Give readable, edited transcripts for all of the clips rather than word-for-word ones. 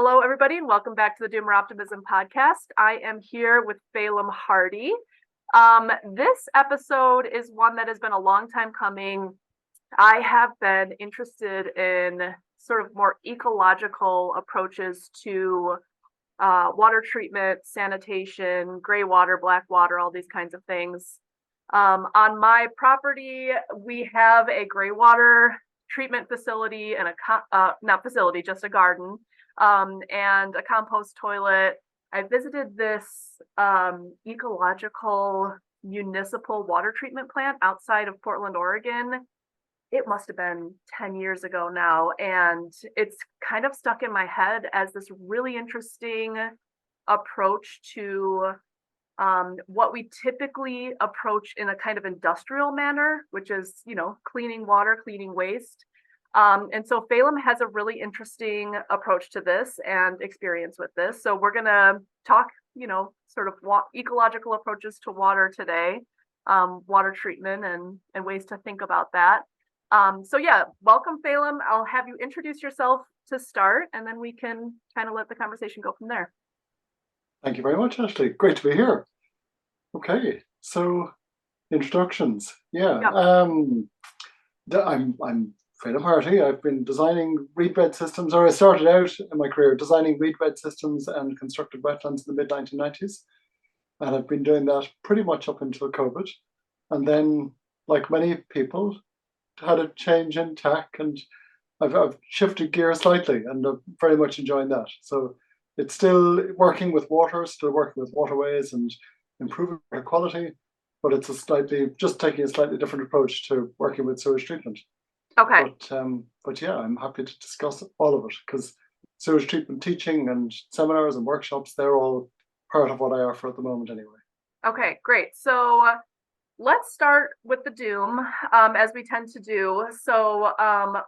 Hello, everybody, and welcome back to the Doomer Optimism podcast. I am here with Feidhlim Harty. This episode is one that has been a long time coming. I have been interested in sort of more ecological approaches to water treatment, sanitation, gray water, black water, all these kinds of things. On my property, we have a gray water treatment facility and not facility, just a garden. And a compost toilet. I visited this ecological municipal water treatment plant outside of Portland, Oregon. It must have been 10 years ago now, and it's kind of stuck in my head as this really interesting approach to what we typically approach in a kind of industrial manner, which is, cleaning water, cleaning waste. And so Feidhlim has a really interesting approach to this and experience with this. So we're going to talk, sort of ecological approaches to water today, water treatment and ways to think about that. Welcome, Feidhlim. I'll have you introduce yourself to start, and then we can kind of let the conversation go from there. Thank you very much, Ashley. Great to be here. Okay, so introductions. Yeah. I'm Feidhlim Harty. I've been designing reed bed systems, or I started out in my career designing reed bed systems and constructed wetlands in the mid-1990s. And I've been doing that pretty much up until COVID. And then, like many people, had a change in tech, and I've shifted gears slightly, and I'm very much enjoying that. So it's still working with water, still working with waterways and improving water quality, but it's just taking a slightly different approach to working with sewage treatment. Okay. But yeah, I'm happy to discuss all of it, because sewage treatment teaching and seminars and workshops, they're all part of what I offer at the moment anyway. Okay, great. So let's start with the doom, as we tend to do. So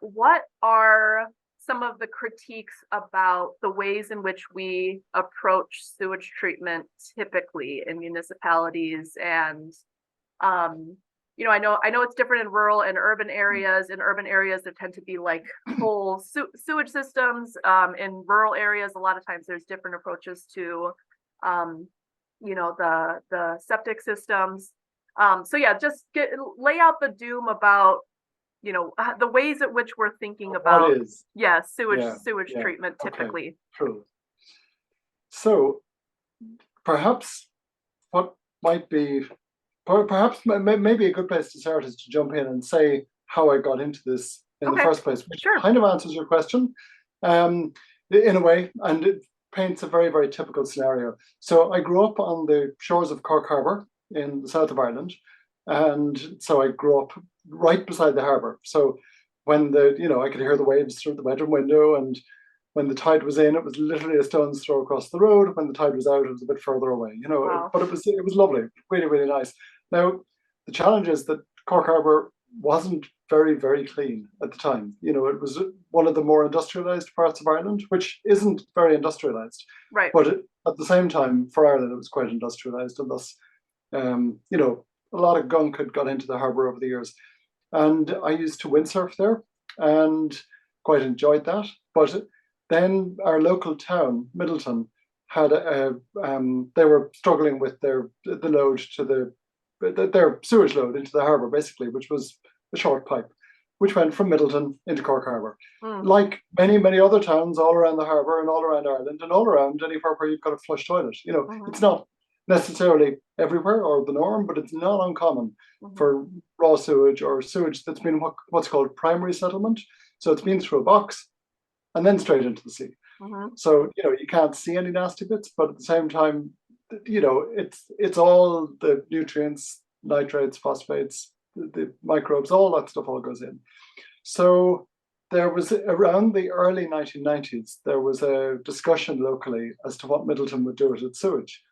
what are some of the critiques about the ways in which we approach sewage treatment typically in municipalities? And I know it's different in rural and urban areas. In urban areas, there tend to be like whole sewage systems. In rural areas, a lot of times there's different approaches to, the septic systems. Just lay out the doom about, the ways at which we're thinking about sewage treatment typically. Okay. True. So perhaps what might be maybe a good place to start is to jump in and say how I got into this in the first place, which kind of answers your question in a way, and it paints a very, very typical scenario. So I grew up on the shores of Cork Harbour in the south of Ireland, and so I grew up right beside the harbour. So when I could hear the waves through the bedroom window, and when the tide was in, it was literally a stone's throw across the road. When the tide was out, it was a bit further away. Wow. But it was lovely, really, really nice. Now, the challenge is that Cork Harbour wasn't very, very clean at the time. It was one of the more industrialised parts of Ireland, which isn't very industrialised. Right. But at the same time, for Ireland, it was quite industrialised, and thus, a lot of gunk had got into the harbour over the years. And I used to windsurf there and quite enjoyed that. But then our local town, Middleton, had they were struggling with the load to their sewage load into the harbour, basically, which was a short pipe, which went from Middleton into Cork Harbour. Like many, many other towns all around the harbour and all around Ireland and all around anywhere where you've got a flush toilet. It's not necessarily everywhere or the norm, but it's not uncommon for raw sewage or sewage that's been what's called primary settlement. So it's been through a box and then straight into the sea. So, you can't see any nasty bits, but at the same time, it's all the nutrients, nitrates, phosphates, the microbes, all that stuff all goes in. So there was, around the early 1990s, there was a discussion locally as to what Middleton would do with its sewage.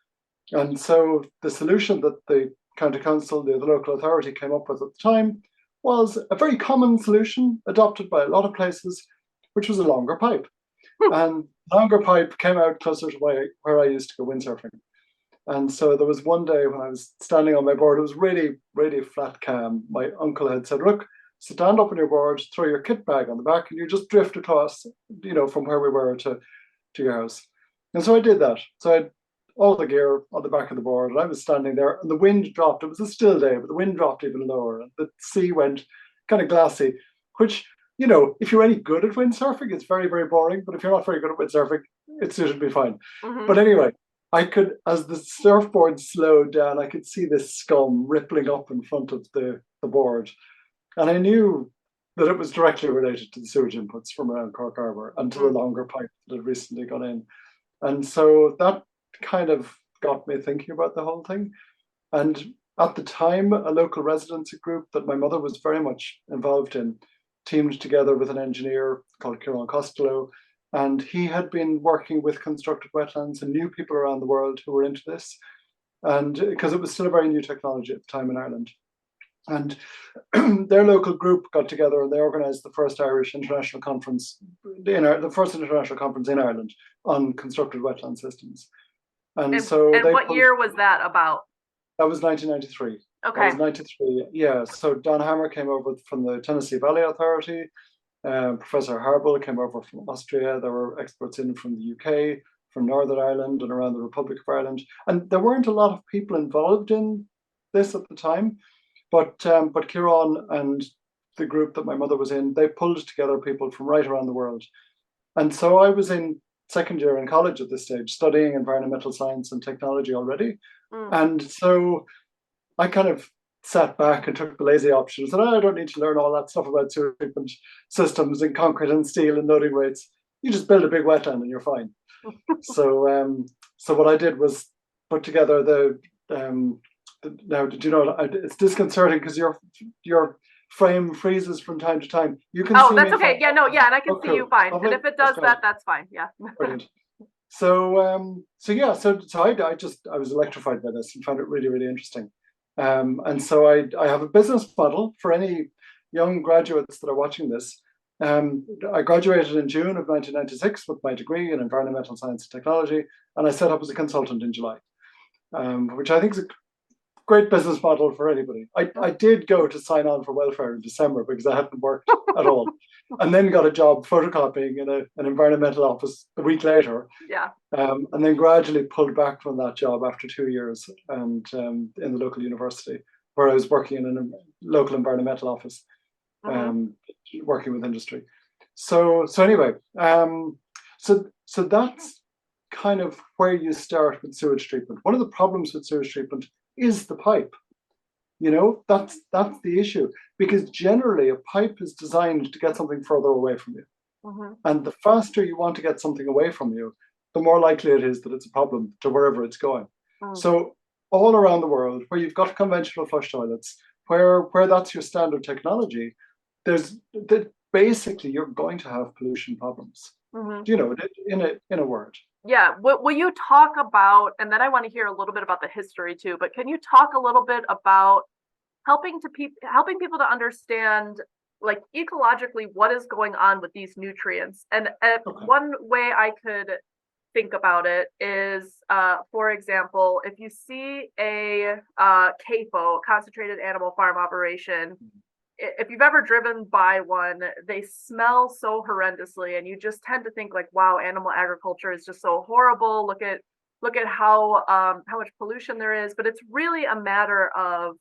And so the solution that the county council, the local authority, came up with at the time was a very common solution adopted by a lot of places, which was a longer pipe. And longer pipe came out closer to where I used to go windsurfing. And so there was one day when I was standing on my board, it was really, really flat calm. My uncle had said, look, stand up on your board, throw your kit bag on the back, and you just drift across, from where we were to to your house. And so I did that. So I had all the gear on the back of the board, and I was standing there, and the wind dropped. It was a still day, but the wind dropped even lower, and the sea went kind of glassy, which, you know, if you're any good at windsurfing, it's very, very boring. But if you're not very good at windsurfing, it should be fine. Mm-hmm. But anyway, I could, as the surfboard slowed down, I could see this scum rippling up in front of the board. And I knew that it was directly related to the sewage inputs from around Cork Harbour and to the longer pipe that had recently gone in. And so that kind of got me thinking about the whole thing. And at the time, a local residency group that my mother was very much involved in teamed together with an engineer called Kieran Costello, and he had been working with constructed wetlands and knew people around the world who were into this, and because it was still a very new technology at the time in Ireland. And their local group got together and they organised the first Irish international conference, the first international conference in Ireland on constructed wetland systems. And so and what year was that about? That was 1993. Okay. That was 93, yeah. So Don Hammer came over from the Tennessee Valley Authority. Professor Harble came over from Austria. There were experts in from the UK, from Northern Ireland and around the Republic of Ireland. And there weren't a lot of people involved in this at the time. But Kieran and the group that my mother was in, they pulled together people from right around the world. And so I was in second year in college at this stage, studying environmental science and technology already. And so I kind of sat back and took the lazy option and said, I don't need to learn all that stuff about sewer treatment systems and concrete and steel and loading rates. You just build a big wetland and you're fine. So what I did was put together now, did you know, it's disconcerting because your frame freezes from time to time. You can see that's me okay. fine. Yeah, no, yeah, and I can see you fine. Lovely. And if it does that's fine. Yeah. Brilliant. So I was electrified by this and found it really, really interesting. And so I have a business model for any young graduates that are watching this. I graduated in June of 1996 with my degree in environmental science and technology, and I set up as a consultant in July, which I think is a great business model for anybody. I did go to sign on for welfare in December because I hadn't worked at all, and then got a job photocopying in an environmental office a week later. Yeah. And then gradually pulled back from that job after 2 years, and in the local university where I was working in a local environmental office, working with industry. So anyway, so that's kind of where you start with sewage treatment. One of the problems with sewage treatment is the pipe. You know, that's the issue, because generally a pipe is designed to get something further away from you. And the faster you want to get something away from you, the more likely it is that it's a problem to wherever it's going. So all around the world, where you've got conventional flush toilets, where that's your standard technology, basically you're going to have pollution problems. Do you know, in a word? Yeah. Will you talk about, and then I want to hear a little bit about the history too, but can you talk a little bit about helping people to understand, like, ecologically what is going on with these nutrients? And one way I could think about it is, for example, if you see a CAFO, concentrated animal farm operation, if you've ever driven by one, they smell so horrendously, and you just tend to think like, wow, animal agriculture is just so horrible. Look at how much pollution there is. But it's really a matter of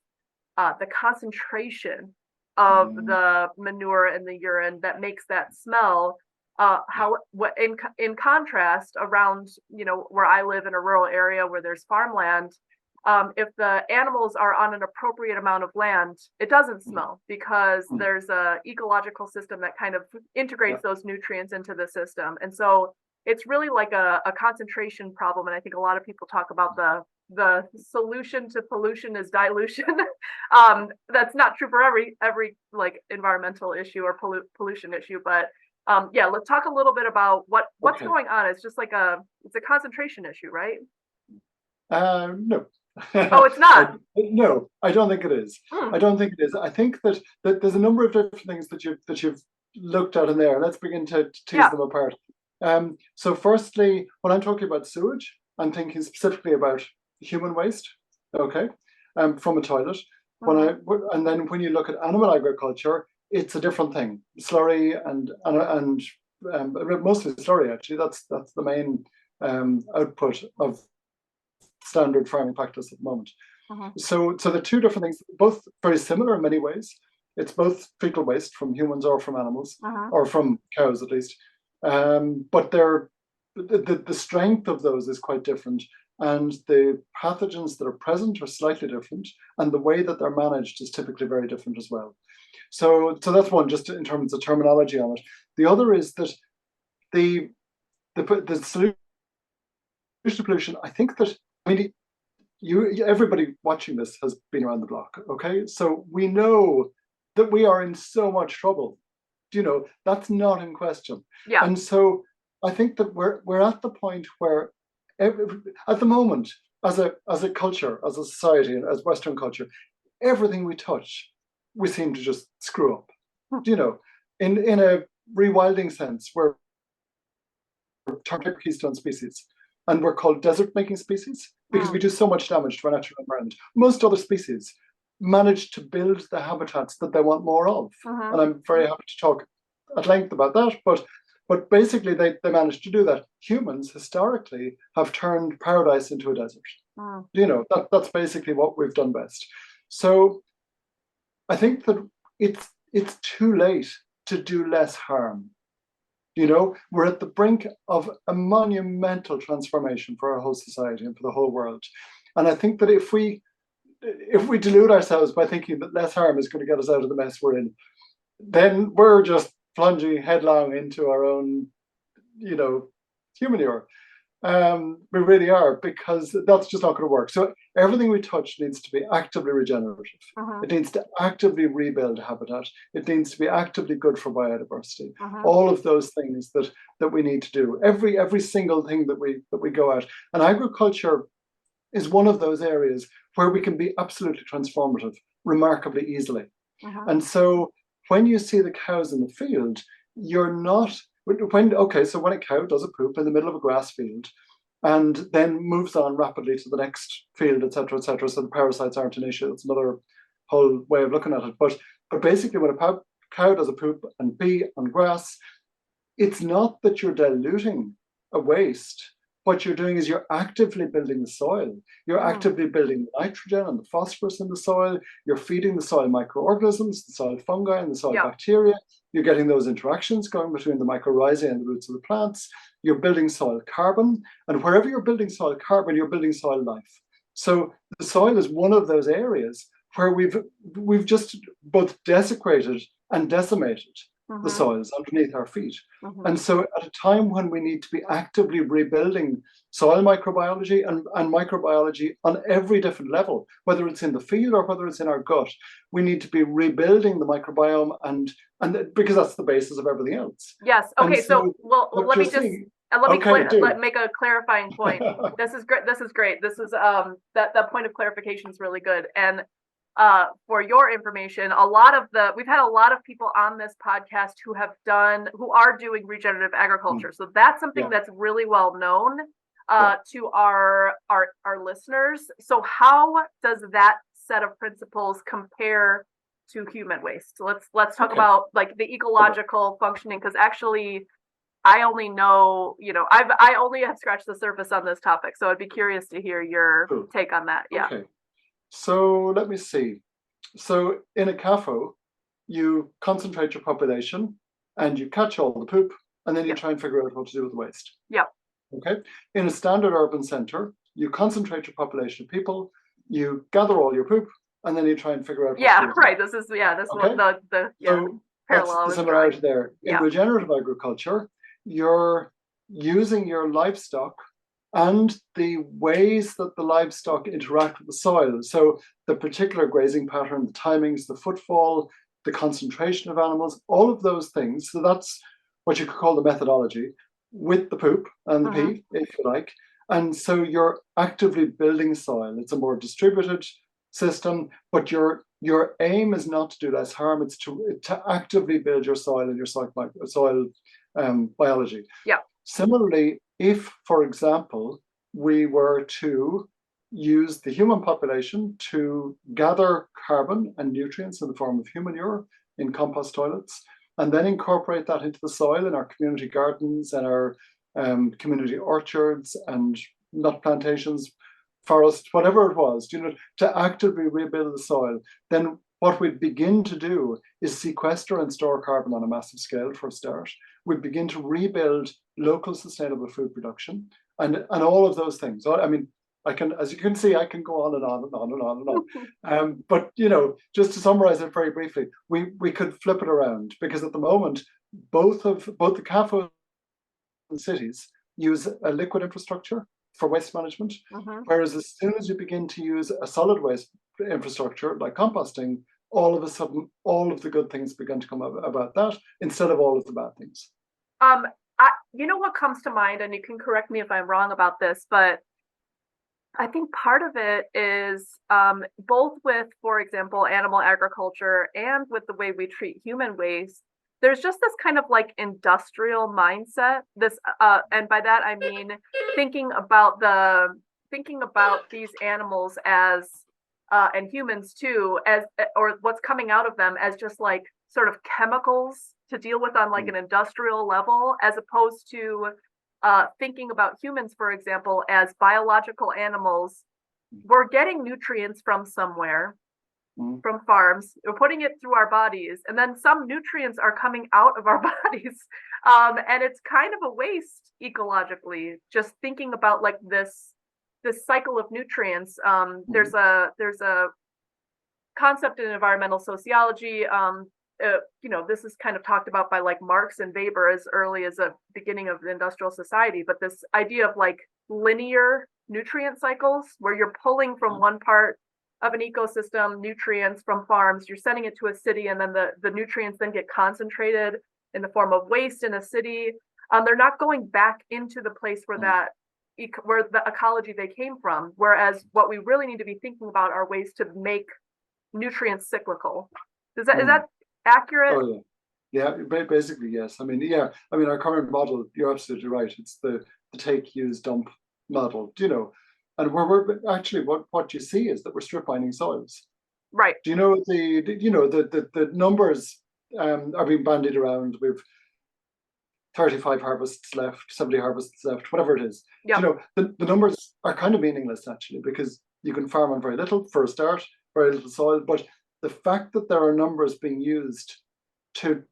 the concentration of the manure in the urine that makes that smell. In contrast, around, you know, where I live in a rural area where there's farmland, if the animals are on an appropriate amount of land, it doesn't smell, because there's a ecological system that kind of integrates those nutrients into the system. And so it's really like a concentration problem. And I think a lot of people talk about the solution to pollution is dilution. That's not true for every like environmental issue or pollution issue, but yeah, let's talk a little bit about what's going on. It's just like it's a concentration issue, right? No. Oh, it's not. No, I don't think it is. I don't think it is. I think that there's a number of different things that you've looked at in there. Let's begin to tease them apart. So firstly, when I'm talking about sewage, I'm thinking specifically about human waste, okay, from a toilet. And then when you look at animal agriculture, it's a different thing. Slurry and mostly slurry actually. That's the main output of standard farming practice at the moment. So they're two different things, both very similar in many ways. It's both fecal waste from humans or from animals, or from cows at least. But the strength of those is quite different, and the pathogens that are present are slightly different, and the way that they're managed is typically very different as well. So that's one, just in terms of terminology on it. The other is that the solution to pollution, I think that, I mean, everybody watching this has been around the block, okay? So we know that we are in so much trouble. That's not in question. Yeah. And so I think that we're at the point where at the moment, as a culture, as a society, as Western culture, everything we touch, we seem to just screw up. In a rewilding sense, we're type keystone species, and we're called desert-making species because we do so much damage to our natural environment. Most other species manage to build the habitats that they want more of, and I'm very happy to talk at length about that. But basically, they managed to do that. Humans historically have turned paradise into a desert. That's basically what we've done best. So I think that it's too late to do less harm. We're at the brink of a monumental transformation for our whole society and for the whole world. And I think that if we delude ourselves by thinking that less harm is going to get us out of the mess we're in, then we're just plunging headlong into our own, humanure. We really are, because that's just not going to work. So everything we touch needs to be actively regenerative. It needs to actively rebuild habitat. It needs to be actively good for biodiversity. All of those things that we need to do. Every single thing that we go at. And agriculture is one of those areas where we can be absolutely transformative remarkably easily. And so when you see the cows in the field, you're not when a cow does a poop in the middle of a grass field and then moves on rapidly to the next field, etc., so the parasites aren't an issue. That's another whole way of looking at it. But basically, when a cow does a poop and pee on grass, it's not that you're diluting a waste. What you're doing is you're actively building the soil. You're actively building the nitrogen and the phosphorus in the soil. You're feeding the soil microorganisms, the soil fungi and the soil bacteria. You're getting those interactions going between the mycorrhizae and the roots of the plants. You're building soil carbon. And wherever you're building soil carbon, you're building soil life. So the soil is one of those areas where we've just both desecrated and decimated the soils underneath our feet. And so at a time when we need to be actively rebuilding soil microbiology and microbiology on every different level, whether it's in the field or whether it's in our gut, we need to be rebuilding the microbiome and because that's the basis of everything else. Yes. Okay. So let me make a clarifying point. This is great. This is that point of clarification is really good. And for your information, we've had a lot of people on this podcast who are doing regenerative agriculture. So that's something that's really well known to our listeners. So how does that set of principles compare to human waste? So let's talk about like the ecological functioning, because actually I only know, I only have scratched the surface on this topic. So I'd be curious to hear your take on that. Yeah. Okay. So let me see. So in a CAFO, you concentrate your population and you catch all the poop, and then you try and figure out what to do with the waste. Yeah. Okay. In a standard urban center, you concentrate your population of people, you gather all your poop, and then you try and figure out. Right. This is the So parallel. That's the similarity there. In regenerative agriculture, you're using your livestock and the ways that the livestock interact with the soil. So the particular grazing pattern, the timings, the footfall, the concentration of animals, all of those things. So that's what you could call the methodology with the poop and the pee, if you like. And so you're actively building soil. It's a more distributed system, but your aim is not to do less harm. It's to actively build your soil and your soil biology. Yeah. Similarly, if, for example, we were to use the human population to gather carbon and nutrients in the form of humanure in compost toilets, and then incorporate that into the soil in our community gardens and our community orchards and nut plantations, forest, whatever it was, to actively rebuild the soil, then what we'd begin to do is sequester and store carbon on a massive scale for a start. We'd begin to rebuild local sustainable food production and all of those things. I mean, as you can see, I can go on and on and on and on and on. But just to summarize it very briefly, we could flip it around, because at the moment, both the CAFOs and cities use a liquid infrastructure for waste management, whereas as soon as you begin to use a solid waste infrastructure like composting, all of a sudden all of the good things begin to come about that instead of all of the bad things. What comes to mind, and you can correct me if I'm wrong about this, but I think part of it is both with, for example, animal agriculture and with the way we treat human waste, there's just this kind of like industrial mindset. And by that I mean thinking about these animals as and humans too, as or what's coming out of them as just like sort of chemicals to deal with on like an industrial level, as opposed to thinking about humans, for example, as biological animals. We're getting nutrients from somewhere, from farms, we're putting it through our bodies, and then some nutrients are coming out of our bodies. And it's kind of a waste ecologically, just thinking about like this cycle of nutrients. There's a concept in environmental sociology. This is kind of talked about by like Marx and Weber as early as the beginning of the industrial society, but this idea of like linear nutrient cycles, where you're pulling from one part of an ecosystem nutrients from farms, you're sending it to a city, and then the nutrients then get concentrated in the form of waste in a city. They're not going back into the place where where the ecology they came from. Whereas what we really need to be thinking about are ways to make nutrients cyclical. Is that accurate? Oh yeah, basically yes. I mean, our current model, you're absolutely right. It's the take, use, dump model. And we're actually what you see is that we're strip mining soils. Right. Do you know the numbers are being bandied around? We've 35 harvests left, 70 harvests left, whatever it is. Yep. The numbers are kind of meaningless actually, because you can farm on very little for a start, very little soil. But the fact that there are numbers being used to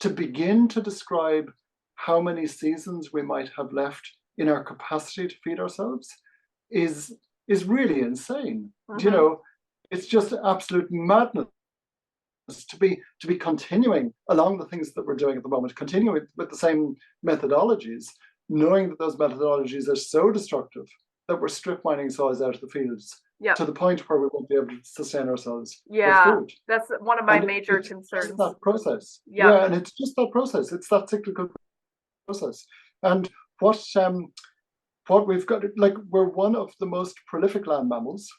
begin to describe how many seasons we might have left in our capacity to feed ourselves is really insane. It's just absolute madness to be continuing along the things that we're doing at the moment, continuing with the same methodologies, knowing that those methodologies are so destructive that we're strip mining soils out of the fields to the point where we won't be able to sustain ourselves with food. That's one of my major concerns. It's that process. And it's just that process. It's that cyclical process. And what we've got, like, we're one of the most prolific land mammals,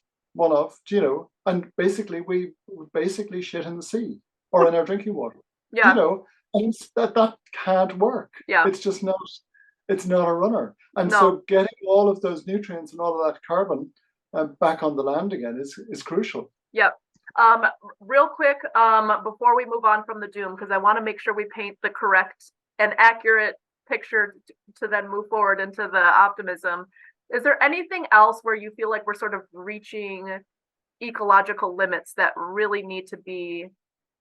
and basically we shit in the sea or in our drinking water. And that can't work. It's just not, it's not a runner. And so getting all of those nutrients and all of that carbon back on the land again is crucial. Real quick, before we move on from the doom, because I want to make sure we paint the correct and accurate picture to then move forward into the optimism. Is there anything else where you feel like we're sort of reaching ecological limits that really need to be,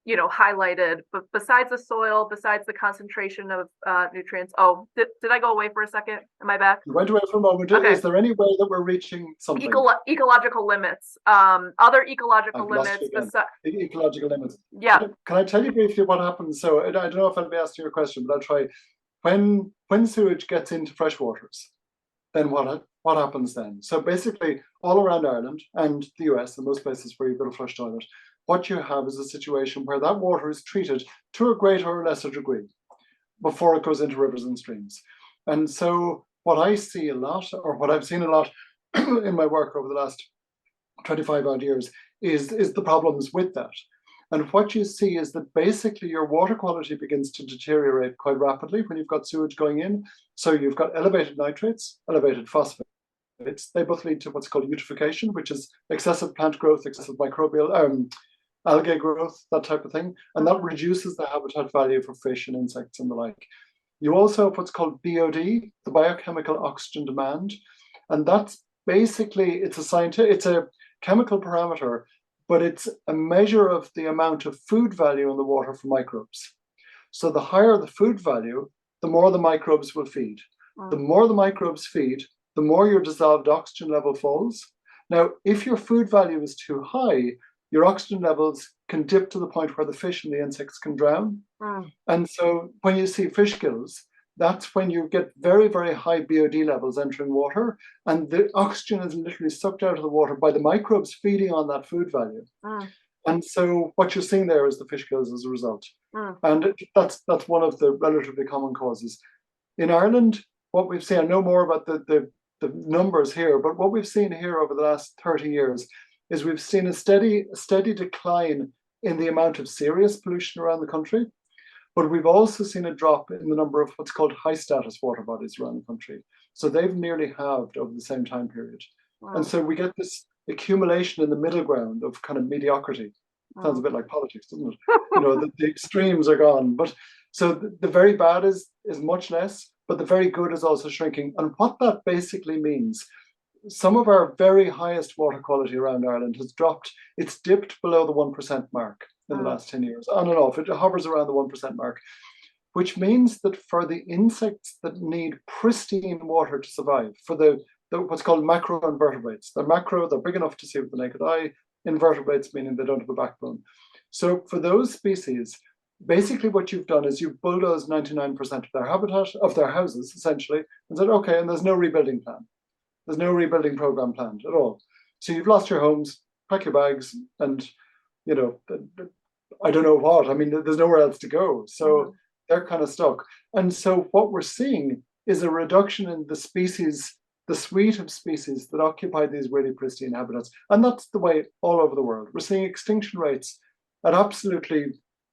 highlighted, but besides the soil, besides the concentration of nutrients? Did I go away for a second? Am I back? You went away for a moment. Okay. Is there any way that we're reaching something? Ecological limits. Other ecological limits. Ecological limits. Yeah. Can I tell you briefly what happens? So I don't know if I'll be asking your question, but I'll try. When sewage gets into fresh waters, then what happens then? So basically, all around Ireland and the US and most places where you've got a flush toilet, what you have is a situation where that water is treated to a greater or lesser degree before it goes into rivers and streams. And so what I see a lot, or what I've seen a lot in my work over the last 25 odd years, is the problems with that. And what you see is that basically your water quality begins to deteriorate quite rapidly when you've got sewage going in. So you've got elevated nitrates, elevated phosphates. They both lead to what's called eutrophication, which is excessive plant growth, excessive microbial algae growth, that type of thing, and that reduces the habitat value for fish and insects and the like. You also have what's called BOD, the biochemical oxygen demand, and that's basically it's a chemical parameter, but it's a measure of the amount of food value in the water for microbes. So the higher the food value, the more the microbes will feed. The more the microbes feed, the more your dissolved oxygen level falls. Now, if your food value is too high, your oxygen levels can dip to the point where the fish and the insects can drown. And so when you see fish kills, that's when you get very, very high BOD levels entering water, and the oxygen is literally sucked out of the water by the microbes feeding on that food value. And so what you're seeing there is the fish kills as a result. And that's one of the relatively common causes. In Ireland, what we've seen, I know more about the numbers here, but what we've seen here over the last 30 years is we've seen a steady decline in the amount of serious pollution around the country. But we've also seen a drop in the number of what's called high status water bodies around the country. So they've nearly halved over the same time period. And so we get this accumulation in the middle ground of kind of mediocrity. Sounds a bit like politics, doesn't it? The extremes are gone. But so the very bad is much less, but the very good is also shrinking. And what that basically means, some of our very highest water quality around Ireland has dropped. It's dipped below the 1% mark in the last 10 years. On and off, it hovers around the 1% mark, which means that for the insects that need pristine water to survive, for the what's called macroinvertebrates, they're big enough to see with the naked eye. Invertebrates, meaning they don't have a backbone. So for those species, basically what you've done is you've bulldozed 99% of their habitat, of their houses, essentially, and said, okay, and there's no rebuilding plan. There's no rebuilding program planned at all. So you've lost your homes, pack your bags, and, I don't know what. I mean, there's nowhere else to go. So they're kind of stuck. And so what we're seeing is a reduction in the species, the suite of species that occupy these really pristine habitats. And that's the way all over the world. We're seeing extinction rates at absolutely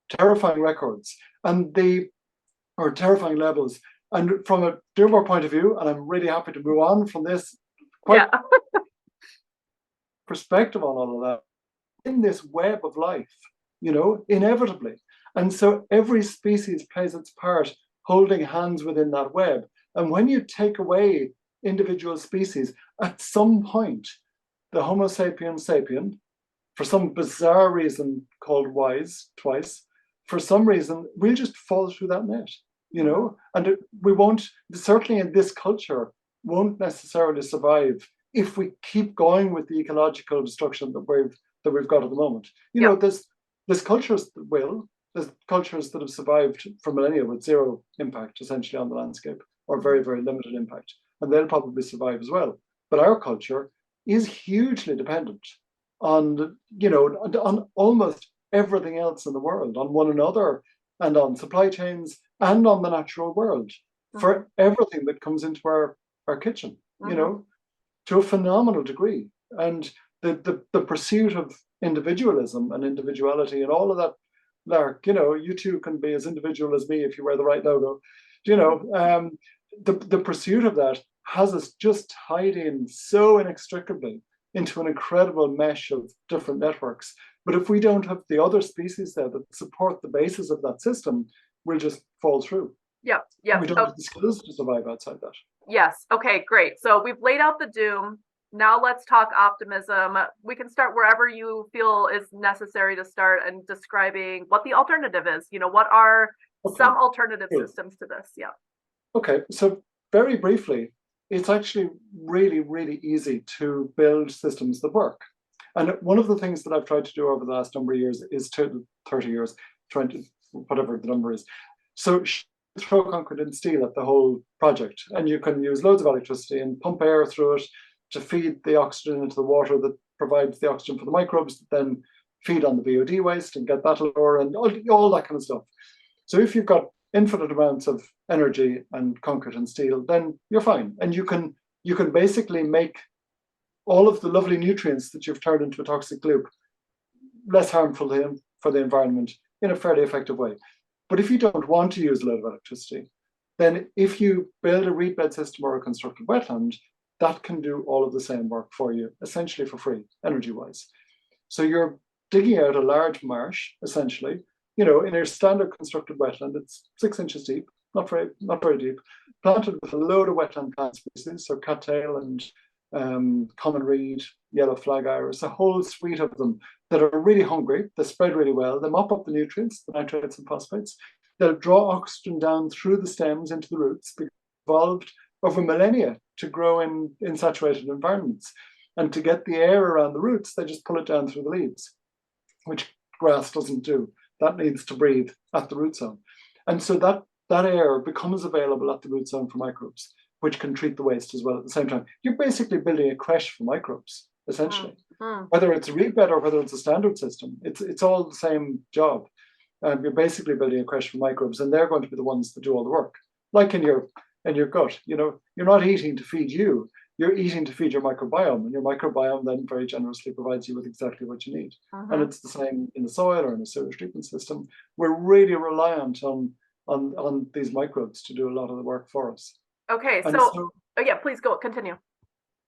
terrifying records or terrifying levels. And from a Durbor point of view, and I'm really happy to move on from this perspective on all of that, in this web of life, inevitably. And so every species plays its part holding hands within that web. And when you take away individual species, at some point, the Homo sapiens sapien, for some bizarre reason called wise twice, for some reason, we'll just fall through that net, and we won't, certainly in this culture, won't necessarily survive if we keep going with the ecological destruction that we've got at the moment. There's cultures that will, there's cultures that have survived for millennia with zero impact essentially on the landscape, or very, very limited impact, and they'll probably survive as well. But our culture is hugely dependent on, on almost everything else in the world, on one another, and on supply chains, and on the natural world for everything that comes into our kitchen, to a phenomenal degree. And the pursuit of individualism and individuality and all of that, Lark, you too can be as individual as me if you wear the right logo. The pursuit of that has us just tied in so inextricably into an incredible mesh of different networks. But if we don't have the other species there that support the basis of that system, we'll just fall through. Yeah. We don't have the skills to survive outside that. Yes. Okay, great. So we've laid out the doom. Now let's talk optimism. We can start wherever you feel is necessary to start and describing what the alternative is. What are some alternative systems to this? Yeah. Okay. So very briefly, it's actually really, really easy to build systems that work. And one of the things that I've tried to do over the last number of years is 30 years, trying to, whatever the number is. So throw concrete and steel at the whole project. And you can use loads of electricity and pump air through it to feed the oxygen into the water that provides the oxygen for the microbes that then feed on the VOD waste and get that lower and all that kind of stuff. So if you've got infinite amounts of energy and concrete and steel, then you're fine. And you can basically make all of the lovely nutrients that you've turned into a toxic loop less harmful for the environment in a fairly effective way. But if you don't want to use a lot of electricity, then if you build a reed bed system or a constructed wetland, that can do all of the same work for you, essentially for free, energy-wise. So you're digging out a large marsh, essentially, in a standard constructed wetland. It's 6 inches deep, not very deep, planted with a load of wetland plant species, so cattail and common reed, yellow flag iris, a whole suite of them that are really hungry. They spread really well. They mop up the nutrients, the nitrates and phosphates. They'll draw oxygen down through the stems into the roots, evolved over millennia to grow in saturated environments. And to get the air around the roots, they just pull it down through the leaves, which grass doesn't do. That needs to breathe at the root zone. And so that air becomes available at the root zone for microbes, which can treat the waste as well at the same time. You're basically building a creche for microbes, essentially. Whether it's a reed bed or whether it's a standard system, it's all the same job. You're basically building a creche for microbes, and they're going to be the ones that do all the work. Like in your gut, you're not eating to feed you. You're eating to feed your microbiome, and your microbiome then very generously provides you with exactly what you need. And it's the same in the soil or in a sewage treatment system. We're really reliant on these microbes to do a lot of the work for us. Okay, so yeah, please continue.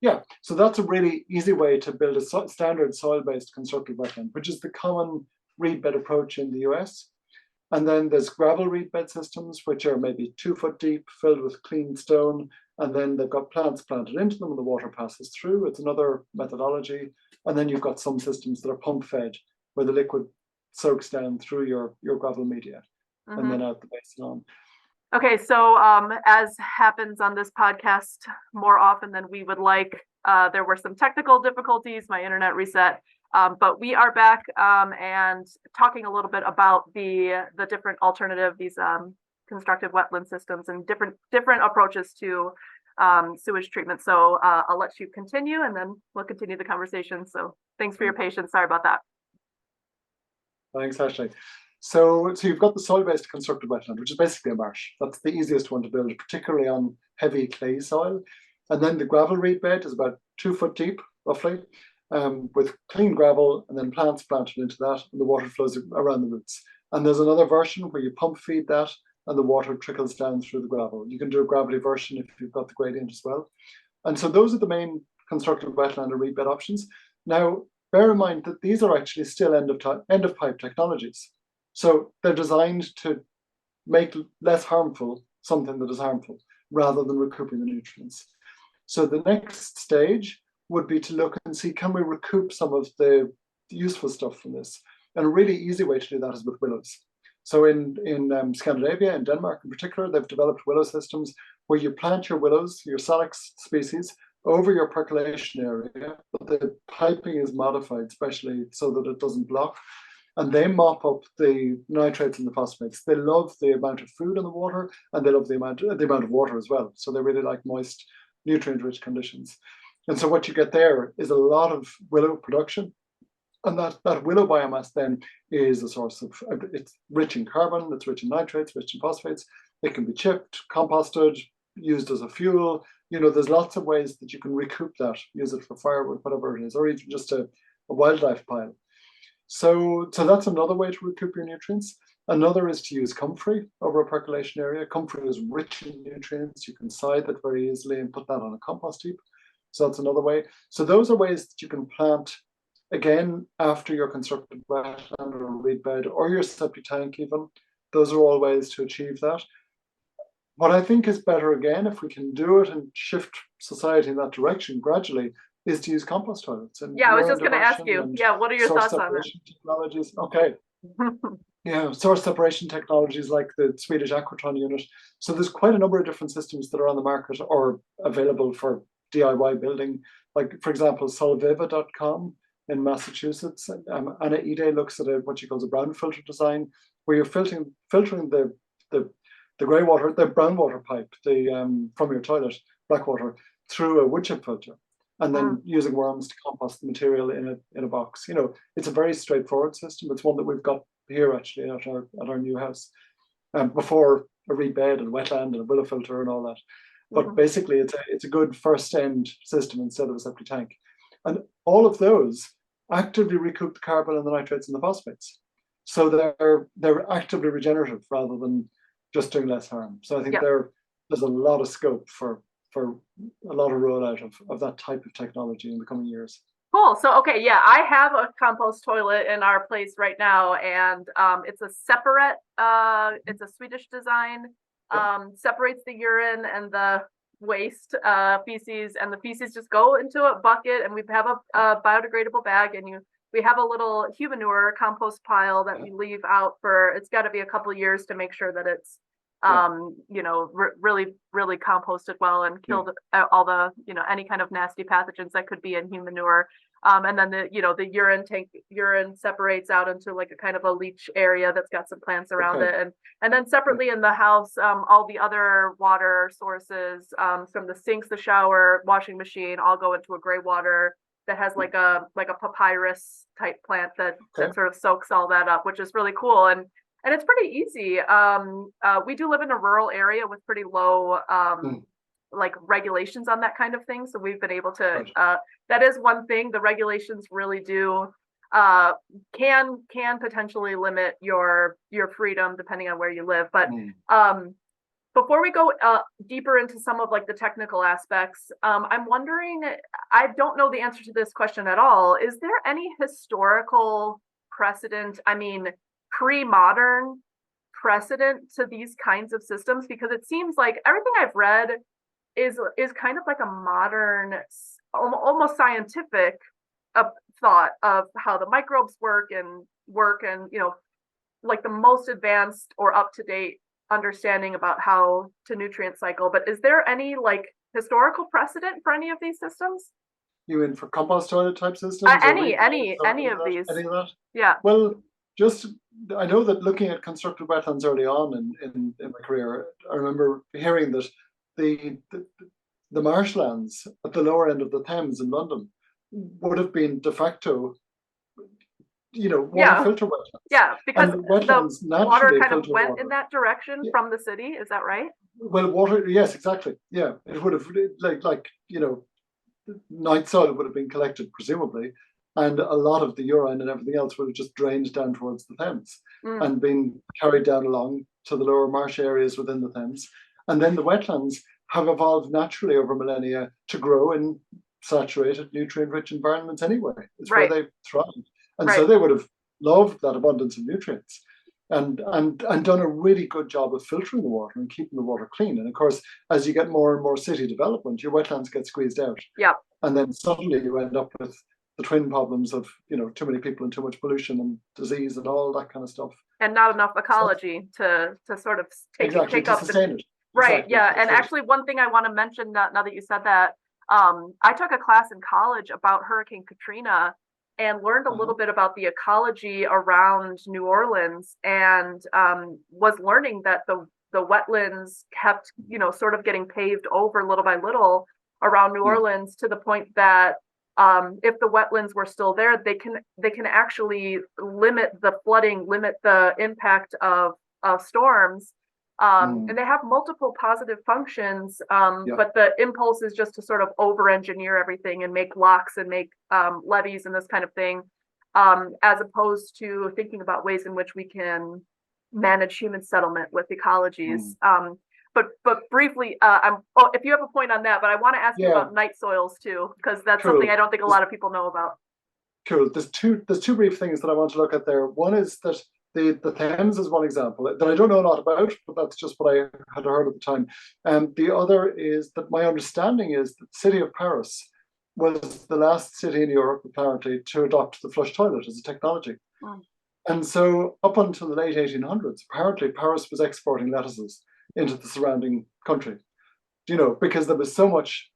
Yeah, so that's a really easy way to build a standard soil-based constructed wetland, which is the common reed bed approach in the US. And then there's gravel reed bed systems, which are maybe 2 foot deep, filled with clean stone, and then they've got plants planted into them and the water passes through. It's another methodology. And then you've got some systems that are pump fed, where the liquid soaks down through your gravel media and then out the basin on. Okay, so as happens on this podcast more often than we would like, there were some technical difficulties, my internet reset, but we are back and talking a little bit about the different alternative, these constructed wetland systems and different approaches to sewage treatment. So I'll let you continue and then we'll continue the conversation. So thanks for your patience. Sorry about that. Thanks, Ashley. So you've got the soil-based constructed wetland, which is basically a marsh. That's the easiest one to build, particularly on heavy clay soil. And then the gravel reed bed is about 2 foot deep, roughly, with clean gravel and then plants planted into that, and the water flows around the roots. And there's another version where you pump feed that and the water trickles down through the gravel. You can do a gravity version if you've got the gradient as well. And so those are the main constructed wetland or reed bed options. Now, bear in mind that these are actually still end of pipe technologies. So they're designed to make less harmful something that is harmful, rather than recouping the nutrients. So the next stage would be to look and see, can we recoup some of the useful stuff from this? And a really easy way to do that is with willows. So in Scandinavia, in Denmark in particular, they've developed willow systems where you plant your willows, your salix species, over your percolation area, but the piping is modified especially so that it doesn't block. And they mop up the nitrates and the phosphates. They love the amount of food in the water, and they love the amount of water as well. So they really like moist, nutrient-rich conditions. And so what you get there is a lot of willow production. And that willow biomass then is a source of, it's rich in carbon, it's rich in nitrates, rich in phosphates. It can be chipped, composted, used as a fuel. There's lots of ways that you can recoup that, use it for firewood, whatever it is, or even just a wildlife pile. So that's another way to recoup your nutrients. Another is to use comfrey over a percolation area. Comfrey is rich in nutrients. You can side that very easily and put that on a compost heap. So that's another way. So those are ways that you can plant, again, after your constructed wetland or reed bed or your septic tank even. Those are all ways to achieve that. What I think is better, again, if we can do it and shift society in that direction gradually, is to use compost toilets. And yeah, I was just going to ask you, what are your thoughts on that? Technologies. Okay. Yeah, source separation technologies like the Swedish Aquatron unit. So there's quite a number of different systems that are on the market or available for DIY building. Like, for example, solviva.com in Massachusetts. Anna Ide looks at what she calls a brown filter design, where you're filtering the grey water, the brown water pipe, from your toilet, black water, through a wood chip filter, and then using worms to compost the material in a box. It's a very straightforward system. It's one that we've got here actually at our new house, before a reed bed and wetland and a willow filter and all that. But basically, it's a good first end system instead of a septic tank, and all of those actively recoup the carbon and the nitrates and the phosphates. So they're actively regenerative rather than just doing less harm. So I think there's a lot of scope for a lot of rollout of that type of technology in the coming years. Cool. So, okay, yeah, I have a compost toilet in our place right now, and it's a separate, it's a Swedish design, Yeah. separates the urine and the waste, feces, and the feces just go into a bucket, and we have a biodegradable bag, and we have a little humanure compost pile that Yeah. we leave out for, it's got to be a couple years to make sure that it's, Yeah. really, really composted well and Yeah. killed all the, any kind of nasty pathogens that could be in humanure. And then the urine separates out into like a kind of a leach area that's got some plants around Okay. it. And then Yeah. separately in the house, all the other water sources, from the sinks, the shower, washing machine, all go into a gray water that has like a papyrus type plant that Okay. sort of soaks all that up, which is really cool. And it's pretty easy. We do live in a rural area with pretty low Mm. like regulations on that kind of thing. So we've been able to, Right. that is one thing. The regulations really do uh can potentially limit your freedom depending on where you live. But Mm. before we go deeper into some of like the technical aspects, I'm wondering, I don't know the answer to this question at all. Is there any historical precedent, I mean, pre-modern precedent to these kinds of systems? Because it seems like everything I've read is kind of like a modern, almost scientific uh, thought of how the microbes work and like the most advanced or up to date understanding about how to nutrient cycle. But is there any like historical precedent for any of these systems? You in for compost toilet type systems or Any rebeds any or any any of of that? these? Any of that? Yeah. Well, just I know that looking at constructed wetlands early on in my career, I remember hearing that the, the the marshlands at the lower end of the Thames in London would have been de facto, water Yeah. filter wetlands, Yeah. Because and the wetlands water naturally kind of filter went in water. that direction Yeah, from the city. Is that right? well, water, yes, exactly. Yeah, it would have like night soil would have been collected presumably, and a lot of the urine and everything else would have just drained down towards the Thames Mm, and been carried down along to the lower marsh areas within the Thames. And then the wetlands have evolved naturally over millennia to grow in saturated, nutrient-rich environments anyway. It's where right. they thrive. And Right. so they would have loved that abundance of nutrients and done a really good job of filtering the water and keeping the water clean. And of course, as you get more and more city development, your wetlands get squeezed out. Yeah. And then suddenly you end up with the twin problems of, too many people and too much pollution and disease and all that kind of stuff. And not enough So ecology to sort of exactly take to up the sustain it. right. Exactly. Yeah. And That's it. actually, one thing I want to mention now that you said that, I took a class in college about Hurricane Katrina and learned a Uh-huh. little bit about the ecology around New Orleans, and was learning that the wetlands kept, sort of getting paved over little by little around New Yeah. Orleans, to the point that if the wetlands were still there, they can actually limit the flooding, limit the impact of storms. And Mm. they have multiple positive functions, Yeah. but the impulse is just to sort of over engineer everything and make locks and make levees and this kind of thing, as opposed to thinking about ways in which we can manage human settlement with ecologies. Mm. But briefly, if you have a point on that, but I want to ask you Yeah. about night soils too, because that's something I Cool. don't think a lot of people know about. Cool. There's two brief things that I want to look at there. One is that the Thames is one example that I don't know a lot about, but that's just what I had heard at the time. And the other is that my understanding is that the city of Paris was the last city in Europe, apparently, to adopt the flush toilet as a technology. Mm. And so up until the late 1800s, apparently Paris was exporting lettuces into the surrounding country, because there was so much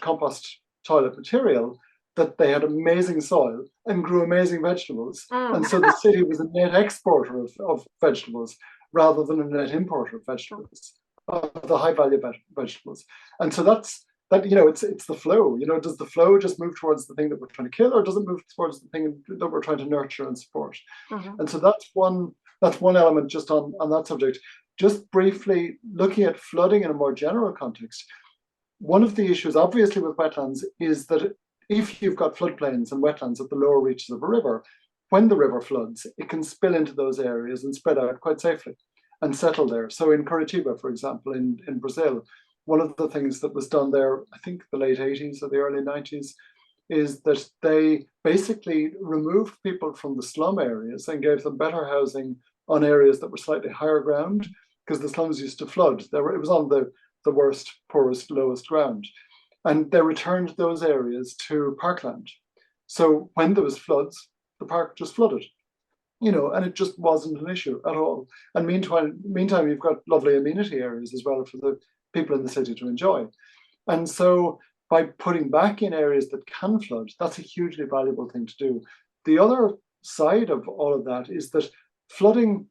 compost toilet material that they had amazing soil and grew amazing vegetables. Mm. And so the city was a net exporter of vegetables rather than a net importer of vegetables, of the high value vegetables. And so it's the flow. Does the flow just move towards the thing that we're trying to kill, or does it move towards the thing that we're trying to nurture and support? Mhm. And so that's one element just on that subject. Just briefly looking at flooding in a more general context, one of the issues, obviously, with wetlands is that if you've got floodplains and wetlands at the lower reaches of a river, when the river floods, it can spill into those areas and spread out quite safely and settle there. So in Curitiba, for example, in Brazil, one of the things that was done there, I think the late 80s or the early 90s, is that they basically removed people from the slum areas and gave them better housing on areas that were slightly higher ground, because the slums used to flood. It was on the worst, poorest, lowest ground. And they returned those areas to parkland. So when there was floods, the park just flooded, and it just wasn't an issue at all. And meantime, you've got lovely amenity areas as well for the people in the city to enjoy. And so by putting back in areas that can flood, that's a hugely valuable thing to do. The other side of all of that is that flooding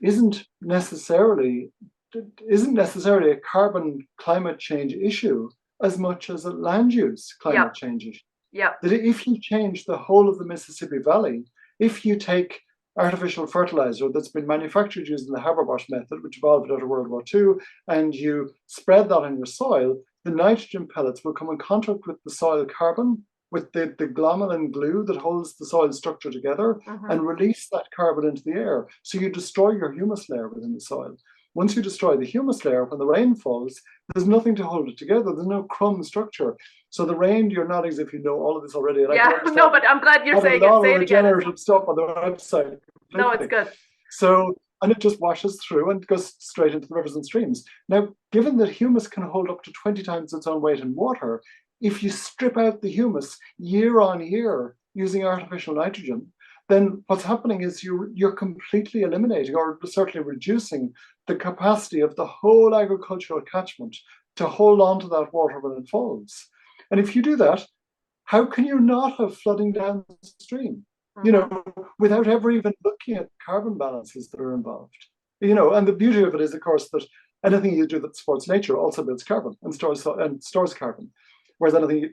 isn't necessarily a carbon climate change issue as much as a land use climate change issue. Yeah. That if you change the whole of the Mississippi Valley, if you take artificial fertilizer that's been manufactured using the Haber-Bosch method, which evolved out of World War II, and you spread that on your soil, the nitrogen pellets will come in contact with the soil carbon, with the glomalin glue that holds the soil structure together, and release that carbon into the air. So you destroy your humus layer within the soil. Once you destroy the humus layer, when the rain falls, there's nothing to hold it together. There's no crumb structure. So the rain, you're nodding as if you know all of this already. And no, but I'm glad you're saying it. Say it again. Regenerative stuff on the website. Completely. No, it's good. So, and it just washes through and goes straight into the rivers and streams. Now, given that humus can hold up to 20 times its own weight in water, if you strip out the humus year on year using artificial nitrogen, then what's happening is you're completely eliminating, or certainly reducing, the capacity of the whole agricultural catchment to hold on to that water when it falls. And if you do that, how can you not have flooding downstream? Without ever even looking at carbon balances that are involved. And the beauty of it is, of course, that anything you do that supports nature also builds carbon and stores carbon. Whereas anything,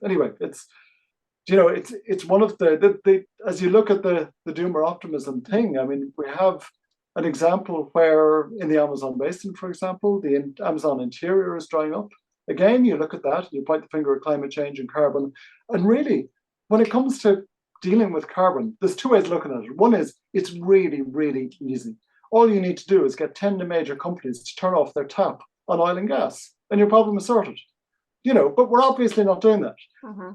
anyway, it's one of the as you look at the doom or optimism thing, I mean, we have an example where in the Amazon basin, for example, the Amazon interior is drying up. Again, you look at that, you point the finger at climate change and carbon. And really, when it comes to dealing with carbon, there's two ways of looking at it. One is it's really, really easy. All you need to do is get 10 major companies to turn off their tap on oil and gas, and your problem is sorted. But we're obviously not doing that.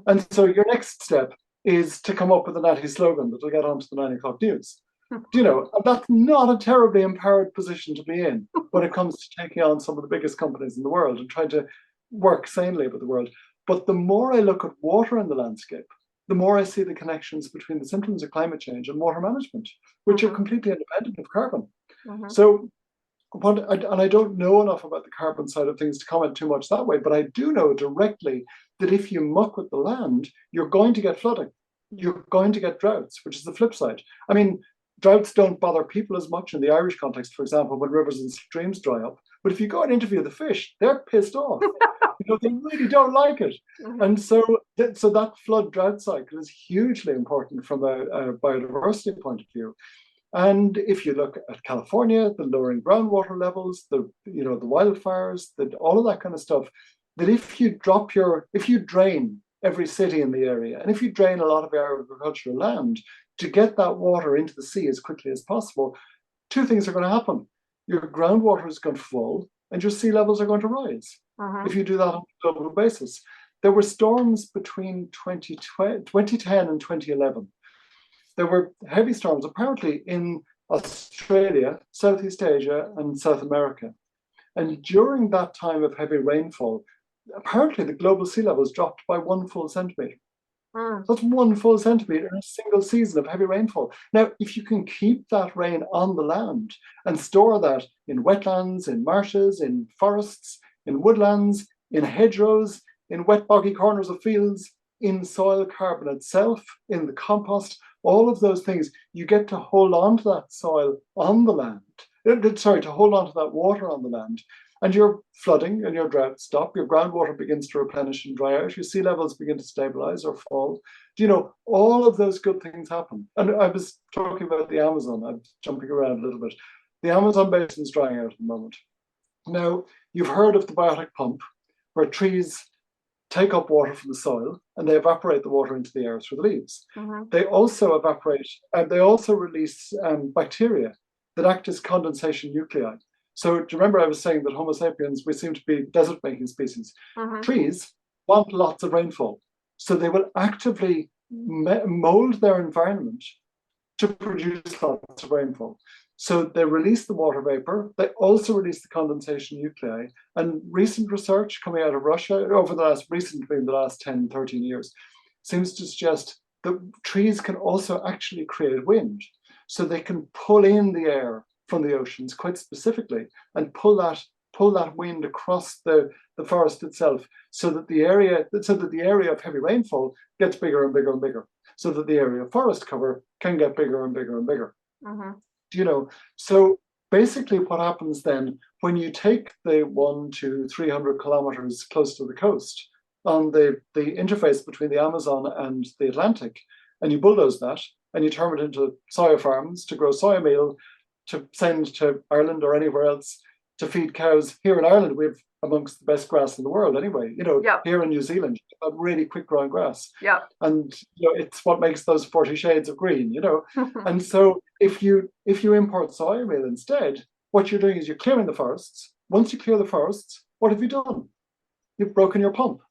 And so your next step is to come up with an anti-slogan that will get onto the 9 o'clock news. And that's not a terribly empowered position to be in when it comes to taking on some of the biggest companies in the world and trying to work sanely with the world. But the more I look at water in the landscape, the more I see the connections between the symptoms of climate change and water management, which are completely independent of carbon. So, and I don't know enough about the carbon side of things to comment too much that way, but I do know directly that if you muck with the land, you're going to get flooding. You're going to get droughts, which is the flip side. I mean, droughts don't bother people as much in the Irish context, for example, when rivers and streams dry up. But if you go and interview the fish, they're pissed off. They really don't like it. And so that flood drought cycle is hugely important from a biodiversity point of view. And if you look at California, the lowering groundwater levels, the wildfires, all of that kind of stuff, that if you drain every city in the area, and if you drain a lot of our agricultural land to get that water into the sea as quickly as possible, two things are going to happen. Your groundwater is going to fall and your sea levels are going to rise if you do that on a global basis. There were storms between 2010 and 2011. There were heavy storms apparently in Australia, Southeast Asia, and South America. And during that time of heavy rainfall, apparently the global sea levels dropped by 1 full centimetre. That's 1 full centimetre in a single season of heavy rainfall. Now, if you can keep that rain on the land and store that in wetlands, in marshes, in forests, in woodlands, in hedgerows, in wet boggy corners of fields, in soil carbon itself, in the compost, all of those things, you get to hold on to that soil on the land. To hold on to that water on the land. And your flooding and your drought stop, your groundwater begins to replenish and dry out, your sea levels begin to stabilize or fall. All of those good things happen. And I was talking about the Amazon, I'm jumping around a little bit. The Amazon basin is drying out at the moment. Now, you've heard of the biotic pump, where trees take up water from the soil and they evaporate the water into the air through the leaves. They also evaporate, and they also release bacteria that act as condensation nuclei. So do you remember I was saying that Homo sapiens, we seem to be desert-making species. Trees want lots of rainfall. So they will actively mold their environment to produce lots of rainfall. So they release the water vapor. They also release the condensation nuclei. And recent research coming out of Russia over recently in the last 10, 13 years, seems to suggest that trees can also actually create wind. So they can pull in the air from the oceans quite specifically and pull that wind across the forest itself, so that the area of heavy rainfall gets bigger and bigger and bigger, so that the area of forest cover can get bigger and bigger and bigger. So basically what happens then when you take the 100 to 300 kilometers close to the coast on the interface between the Amazon and the Atlantic, and you bulldoze that and you turn it into soya farms to grow soya meal to send to Ireland or anywhere else to feed cows. Here in Ireland, we have amongst the best grass in the world anyway. Here in New Zealand, a really quick growing grass. And it's what makes those 40 shades of green, And so if you import soya meal instead, what you're doing is you're clearing the forests. Once you clear the forests, what have you done? You've broken your pump.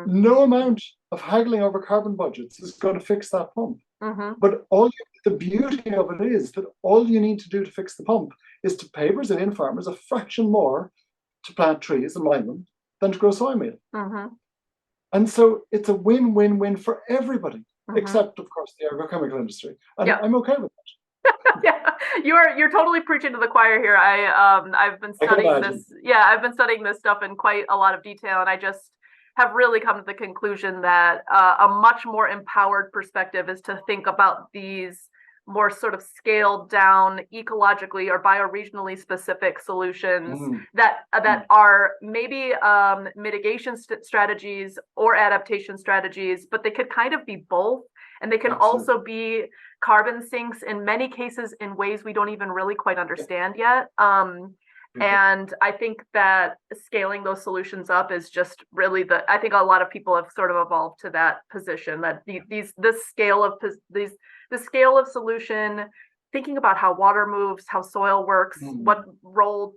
No amount of haggling over carbon budgets is going to fix that pump. But the beauty of it is that all you need to do to fix the pump is to pay Brazilian farmers a fraction more to plant trees and mine them than to grow soy meal. And so it's a win-win-win for everybody, except of course the agrochemical industry. And I'm okay with that. You're totally preaching to the choir here. I've been studying this. I've been studying this stuff in quite a lot of detail, and I just have really come to the conclusion that a much more empowered perspective is to think about these more sort of scaled down ecologically or bioregionally specific solutions that are maybe mitigation strategies or adaptation strategies, but they could kind of be both. And they can also be carbon sinks in many cases in ways we don't even really quite understand yet. And I think that scaling those solutions up is just really I think a lot of people have sort of evolved to that position, that the scale of solution, thinking about how water moves, how soil works, what role,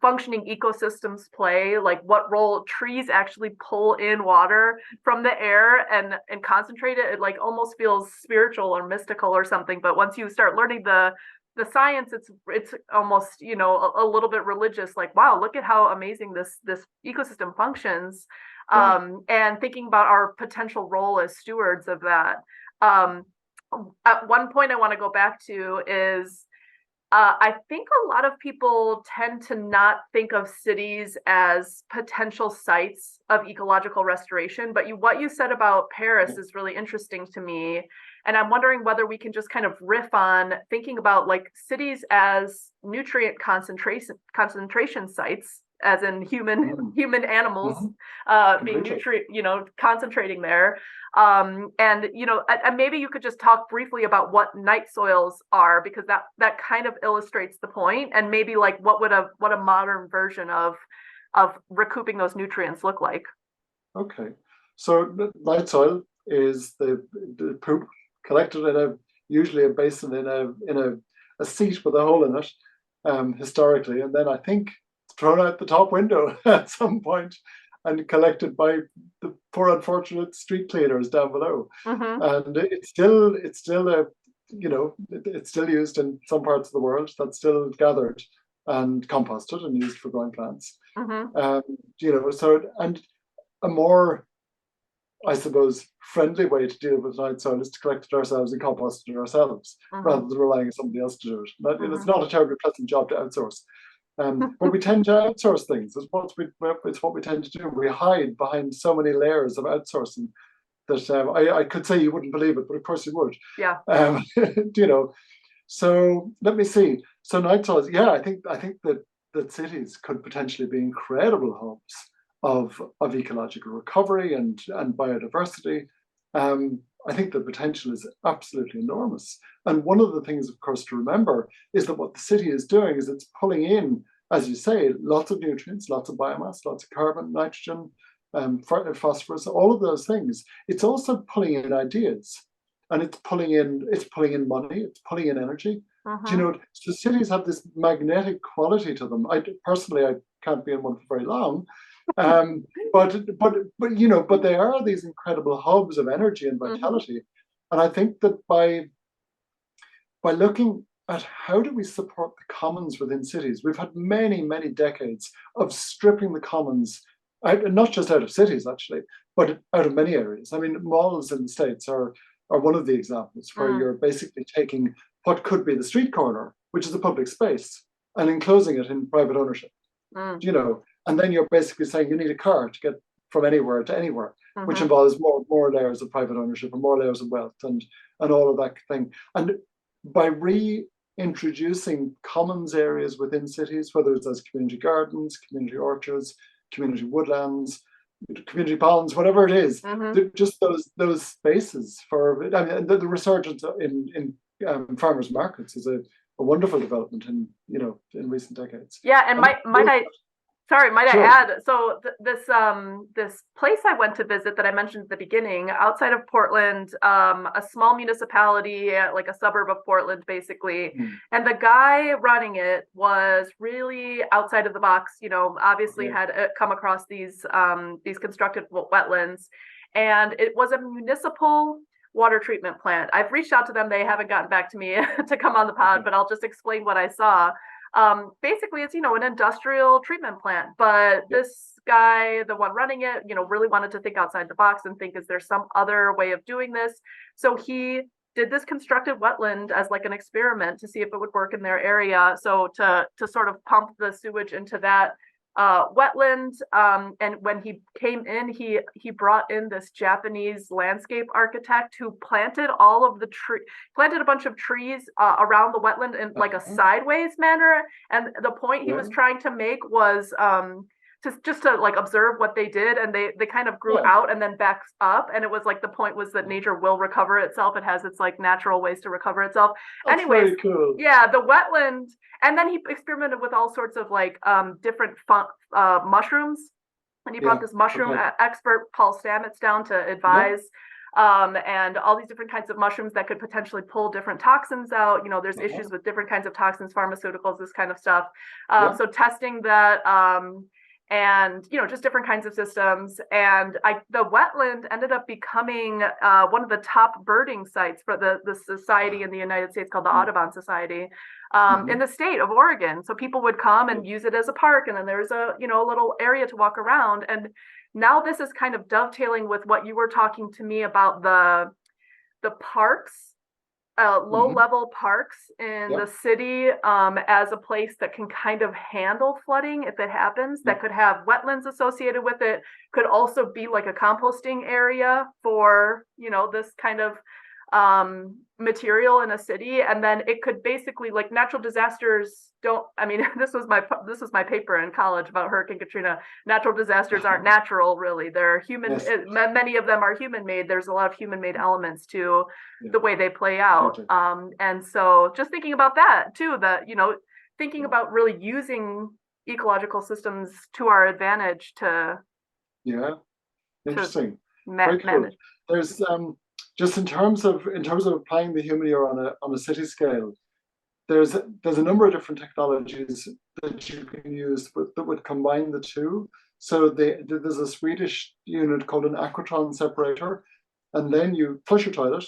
functioning ecosystems play, like what role trees actually pull in water from the air and concentrate it. It like almost feels spiritual or mystical or something. But once you start learning the science, it's almost, a little bit religious, like, wow, look at how amazing this ecosystem functions. And thinking about our potential role as stewards of that. At one point I want to go back to is I think a lot of people tend to not think of cities as potential sites of ecological restoration, but what you said about Paris is really interesting to me. And I'm wondering whether we can just kind of riff on thinking about like cities as nutrient concentration sites, as in human animals being concentrating there. And maybe you could just talk briefly about what night soils are, because that kind of illustrates the point, and maybe like what a modern version of recouping those nutrients look like. Okay, so night soil is the poop collected usually a basin in a seat with a hole in it, historically, and then I think thrown out the top window at some point and collected by the poor unfortunate street cleaners down below. And it's still used in some parts of the world. That's still gathered and composted and used for growing plants. So, and a more, I suppose, friendly way to deal with night soil is to collect it ourselves and compost it ourselves, rather than relying on somebody else to do it. It's not a terribly pleasant job to outsource. But we tend to outsource things. It's what we tend to do. We hide behind so many layers of outsourcing that I could say you wouldn't believe it, but of course you would. So let me see. So night soils, I think that cities could potentially be incredible hubs of ecological recovery and biodiversity. I think the potential is absolutely enormous. And one of the things, of course, to remember is that what the city is doing is it's pulling in, as you say, lots of nutrients, lots of biomass, lots of carbon, nitrogen, phosphorus, all of those things. It's also pulling in ideas, and it's pulling in money, it's pulling in energy. So cities have this magnetic quality to them. I personally can't be in one for very long, Um, but they are these incredible hubs of energy and Hmm. vitality. And I think that by looking at how do we support the commons within cities, we've had many, many decades of stripping the commons out, and not just out of cities actually, but out of many areas. I mean, malls in the States are one of the examples where Mm, you're basically taking what could be the street corner, which is a public space, and enclosing it in private ownership, mm, and then you're basically saying you need a car to get from anywhere to anywhere, which hmm. involves more layers of private ownership and more layers of wealth and all of that thing. And by reintroducing commons areas within cities, whether it's as community gardens, community orchards, community woodlands, community ponds, whatever it is, Hmm. just those spaces for. I mean, the resurgence in farmers markets is a wonderful development in recent decades. Yeah, and And might I sorry, might I sure, add? So this place I went to visit that I mentioned at the beginning, outside of Portland, a small municipality, like a suburb of Portland, basically. hmm, And the guy running it was really outside of the box. You know, obviously okay, had come across these constructed wetlands, and it was a municipal water treatment plant. I've reached out to them; they haven't gotten back to me to come on the pod, okay, but I'll just explain what I saw. Basically it's an industrial treatment plant, but yep, this guy, the one running it, really wanted to think outside the box and think, is there some other way of doing this? So he did this constructed wetland as like an experiment to see if it would work in their area, so to sort of pump the sewage into that wetland. And when he came in, he brought in this Japanese landscape architect who planted a bunch of trees around the wetland in like a uh-huh, sideways manner. And the point he yeah, was trying to make was to like observe what they did, and they kind of grew yeah, out and then backs up, and it was like the point was that nature will recover itself. It has its like natural ways to recover itself. that's Anyways, very cool. yeah, the wetland. And then he experimented with all sorts of like different mushrooms, and he brought Yeah, this mushroom okay, expert Paul Stamets down to yeah, advise, and all these different kinds of mushrooms that could potentially pull different toxins out. There's uh-huh, issues with different kinds of toxins, pharmaceuticals, this kind of stuff. yeah, So testing that, and just different kinds of systems. And the wetland ended up becoming one of the top birding sites for the society in the United States called the mm, Audubon Society, in mhm, the state of Oregon. So people would come yeah, and use it as a park, and then there's a little area to walk around. And now this is kind of dovetailing with what you were talking to me about the parks, low mhm, level parks in yeah, the city, as a place that can kind of handle flooding if it happens, yeah, that could have wetlands associated with it, could also be like a composting area for this kind of material in a city. And then it could basically, like, natural disasters don't, I mean, this was my paper in college about Hurricane Katrina. Natural disasters aren't natural, really. They're human. yes, Many of them are human made. There's a lot of human made elements to yeah, the way they play out. exactly, And so just thinking about that too, that thinking yeah, about really using ecological systems to our advantage yeah, to interesting, very cool. manage. There's just in terms of applying the human ear on a city scale, there's a number of different technologies that you can use that would combine the two. So there's a Swedish unit called an aquatron separator, and then you flush your toilet,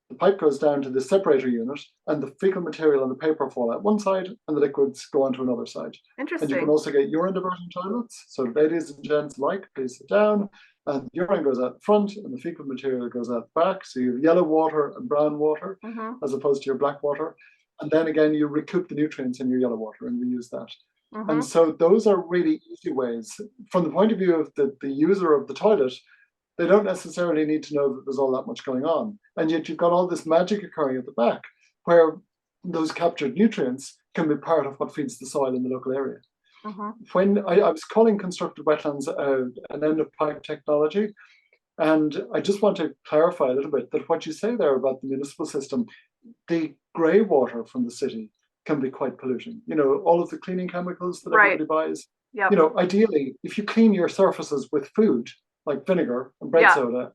the pipe goes down to the separator unit, and the fecal material and the paper fall out one side, and the liquids go onto another side. And you can Interesting. also get urine diversion toilets. So ladies and gents alike, please sit down. And urine goes out the front, and the fecal material goes out the back. So you have yellow water and brown water, Mm-hmm. as opposed to your black water. And then again, you recoup the nutrients in your yellow water and reuse that. And Mm-hmm. so those are really easy ways. From the point of view of the user of the toilet, they don't necessarily need to know that there's all that much going on. And yet you've got all this magic occurring at the back where those captured nutrients can be part of what feeds the soil in the local area. Mm-hmm. When I was calling constructed wetlands an end of pipe technology, and I just want to clarify a little bit that what you say there about the municipal system, the grey water from the city can be quite polluting. All of the cleaning chemicals that Right. everybody buys. Yep. Ideally, if you clean your surfaces with food, like vinegar and bread Yeah. soda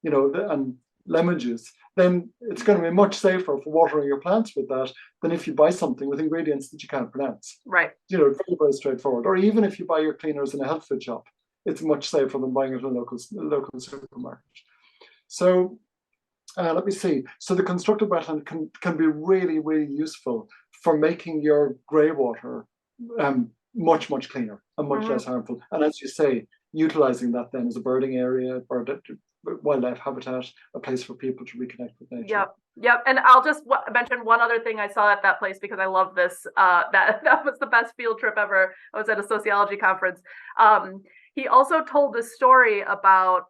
and lemon juice, then it's going to be much safer for watering your plants with that than if you buy something with ingredients that you can't pronounce. Right. Very, very straightforward. Or even if you buy your cleaners in a health food shop, it's much safer than buying it in a local supermarket. So let me see. So the constructed wetland can be really, really useful for making your grey water much, much cleaner and much less harmful. And as you say, utilizing that then as a birding area, wildlife habitat, a place for people to reconnect with nature. Yep. And I'll just mention one other thing I saw at that place because I love this. That was the best field trip ever. I was at a sociology conference. He also told this story about,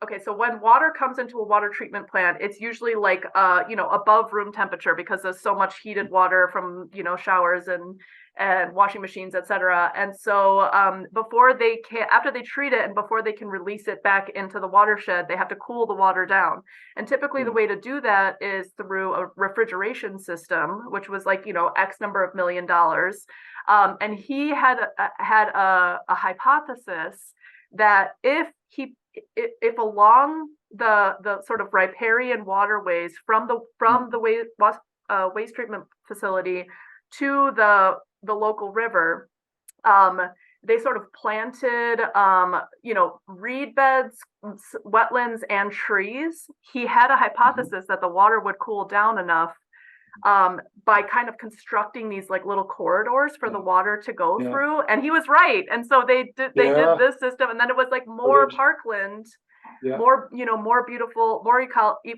okay, so when water comes into a water treatment plant, it's usually like, above room temperature because there's so much heated water from, showers and washing machines, etc. And so after they treat it and before they can release it back into the watershed, they have to cool the water down. And typically the way to do that is through a refrigeration system, which was like, X number of $1 million. And he had a hypothesis that if along the sort of riparian waterways from the waste treatment facility to the local river, they sort of planted, reed beds, wetlands, and trees. He had a hypothesis that the water would cool down enough by kind of constructing these like little corridors for the water to go through. And he was right. And so they did this system, and then it was like more parkland, more beautiful, more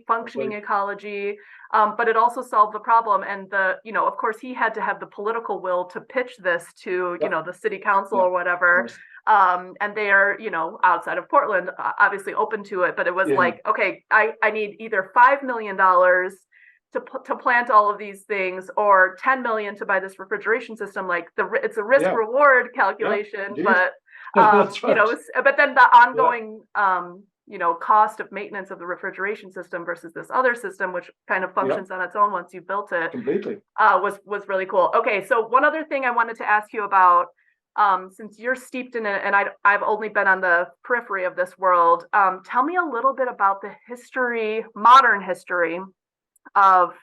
functioning ecology. But it also solved the problem. And of course, he had to have the political will to pitch this to, the city council or whatever. And they are, outside of Portland, obviously open to it. But it was like, okay, I need either $5 million to plant all of these things, or 10 million to buy this refrigeration system. Like it's a risk reward calculation, but right. But then the ongoing cost of maintenance of the refrigeration system versus this other system, which kind of functions on its own once you built it, completely, was really cool. Okay, so one other thing I wanted to ask you about, since you're steeped in it and I've only been on the periphery of this world, tell me a little bit about the modern history of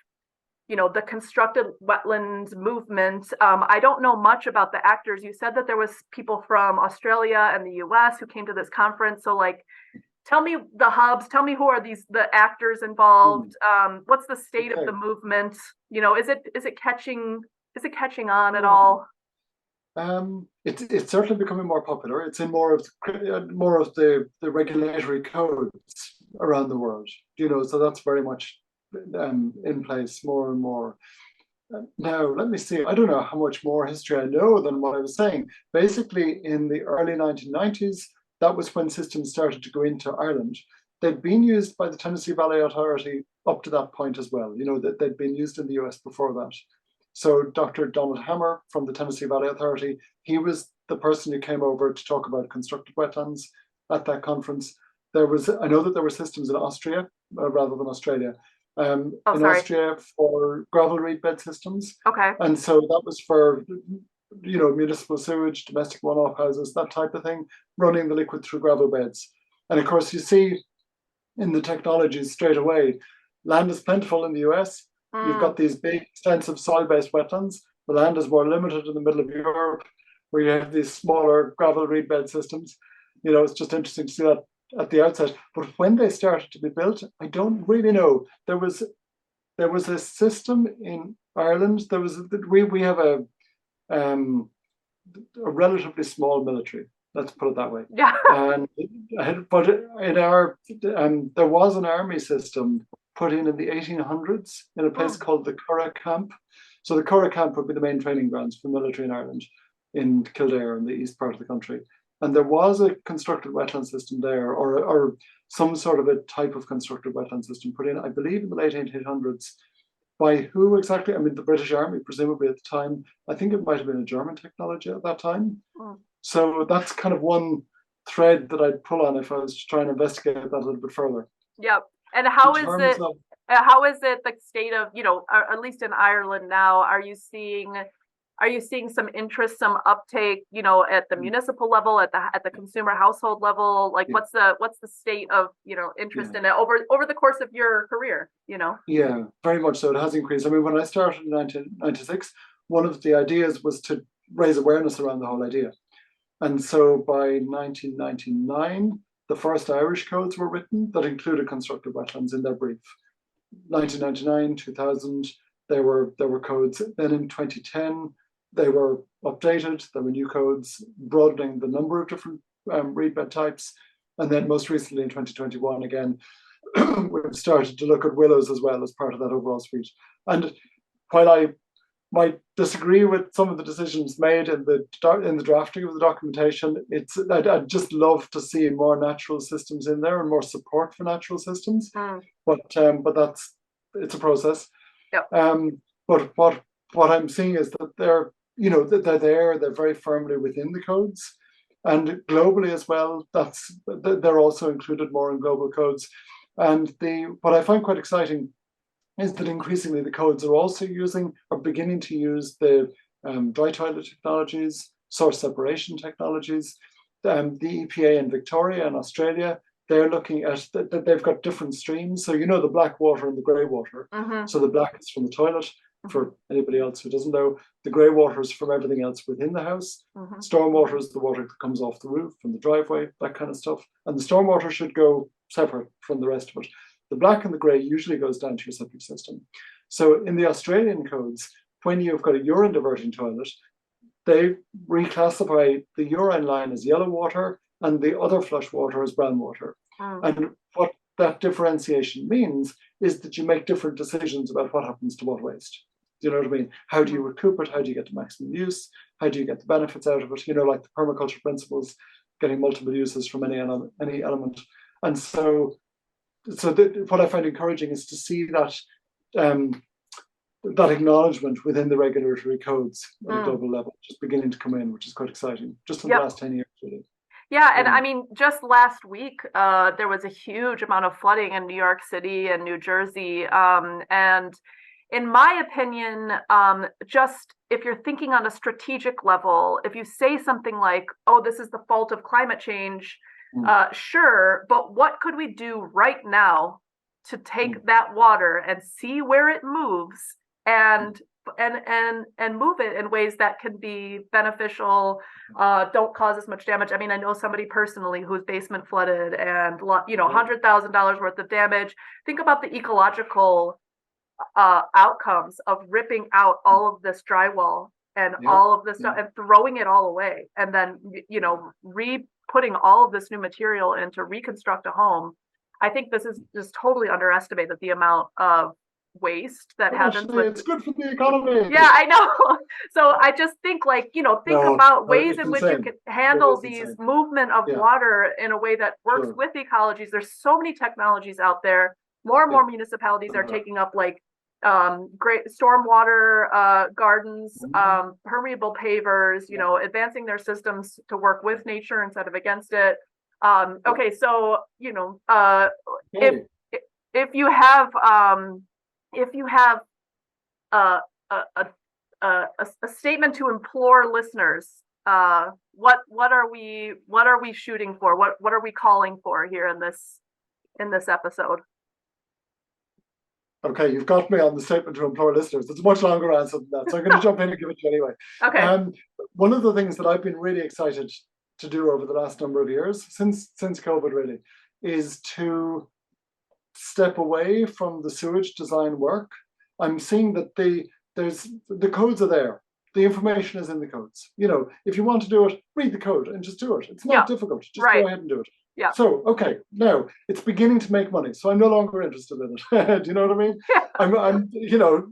the constructed wetlands movement. I don't know much about the actors. You said that there was people from Australia and the US who came to this conference. So like, tell me the hubs, tell me who are the actors involved. What's the state of the movement? Is it catching on at all? It's certainly becoming more popular. It's in more of the regulatory codes around the world, so that's very much in place more and more. Now, let me see. I don't know how much more history I know than what I was saying. Basically, in the early 1990s, that was when systems started to go into Ireland. They'd been used by the Tennessee Valley Authority up to that point as well. That they'd been used in the US before that. So Dr. Donald Hammer from the Tennessee Valley Authority, he was the person who came over to talk about constructed wetlands at that conference. I know that there were systems in Austria rather than Australia. Austria for gravel reed bed systems. Okay. And so that was for, municipal sewage, domestic one-off houses, that type of thing, running the liquid through gravel beds. And of course, you see in the technologies straight away, land is plentiful in the US. You've got these big, extensive soil-based wetlands. The land is more limited in the middle of Europe, where you have these smaller gravel reed bed systems. It's just interesting to see that at the outset. But when they started to be built, I don't really know. There was a system in Ireland. We have a relatively small military. Let's put it that way. Yeah. But there was an army system put in the 1800s in a place called the Curragh Camp. So the Curragh Camp would be the main training grounds for military in Ireland, in Kildare, in the east part of the country. And there was a constructed wetland system there, or some sort of a type of constructed wetland system put in, I believe, in the late 1800s. By who exactly? I mean, the British Army, presumably at the time. I think it might have been a German technology at that time. So that's kind of one thread that I'd pull on if I was trying to investigate that a little bit further. Yep. And how is it the state of, at least in Ireland now, are you seeing some interest, some uptake, at the municipal level, at the consumer household level? Like what's the state of, interest in it over the course of your career, Yeah, very much so. It has increased. I mean, when I started in 1996, one of the ideas was to raise awareness around the whole idea. And so by 1999, the first Irish codes were written that included constructed wetlands in their brief. 1999, 2000, there were codes. Then in 2010, they were updated. There were new codes broadening the number of different reed bed types. And then most recently in 2021, again, we've started to look at willows as well as part of that overall suite. And while I might disagree with some of the decisions made in the drafting of the documentation, I'd just love to see more natural systems in there and more support for natural systems. But it's a process. Yep. But what I'm seeing is that they're very firmly within the codes, and globally as well. They're also included more in global codes. And what I find quite exciting is that increasingly the codes are beginning to use the dry toilet technologies, source separation technologies. The EPA in Victoria and Australia, they're looking at that they've got different streams. So the black water and the grey water. So the black is from the toilet. For anybody else who doesn't know, the grey water is from everything else within the house. Storm water is the water that comes off the roof, from the driveway, that kind of stuff. And the storm water should go separate from the rest of it. The black and the grey usually goes down to your septic system. So in the Australian codes, when you've got a urine diverting toilet, they reclassify the urine line as yellow water and the other flush water as brown water. And what that differentiation means is that you make different decisions about what happens to what waste. Do you know what I mean? How do you recoup it? How do you get the maximum use? How do you get the benefits out of it? Like the permaculture principles, getting multiple uses from any element. And so what I find encouraging is to see that that acknowledgement within the regulatory codes at a global level just beginning to come in, which is quite exciting, just in the last 10 years, really. Yeah, and I mean, just last week, there was a huge amount of flooding in New York City and New Jersey. And in my opinion, just if you're thinking on a strategic level, if you say something like, oh, this is the fault of climate change, sure, but what could we do right now to take that water and see where it moves and move it in ways that can be beneficial, don't cause as much damage. I mean, I know somebody personally whose basement flooded and $100,000 worth of damage. Think about the ecological outcomes of ripping out all of this drywall and all of this stuff and throwing it all away, and then putting all of this new material in to reconstruct a home. I think this is just totally underestimated, the amount of waste that happens with. It's good for the economy. Yeah, I know. So I just think about ways in which you can handle these movement of water in a way that works with ecologies. There's so many technologies out there. More and more municipalities are taking up great stormwater gardens, permeable pavers, advancing their systems to work with nature instead of against it. Okay, so if you have a statement to implore listeners, what are we shooting for? What are we calling for here in this episode? Okay, you've got me on the statement to implore listeners. It's a much longer answer than that, so I'm going to jump in and give it to you anyway. Okay. One of the things that I've been really excited to do over the last number of years, since COVID really, is to step away from the sewage design work. I'm seeing that the codes are there. The information is in the codes. If you want to do it, read the code and just do it. It's not difficult. Just go ahead and do it. Yeah. So, okay, now it's beginning to make money. So I'm no longer interested in it. Do you know what I mean? Yeah. I'm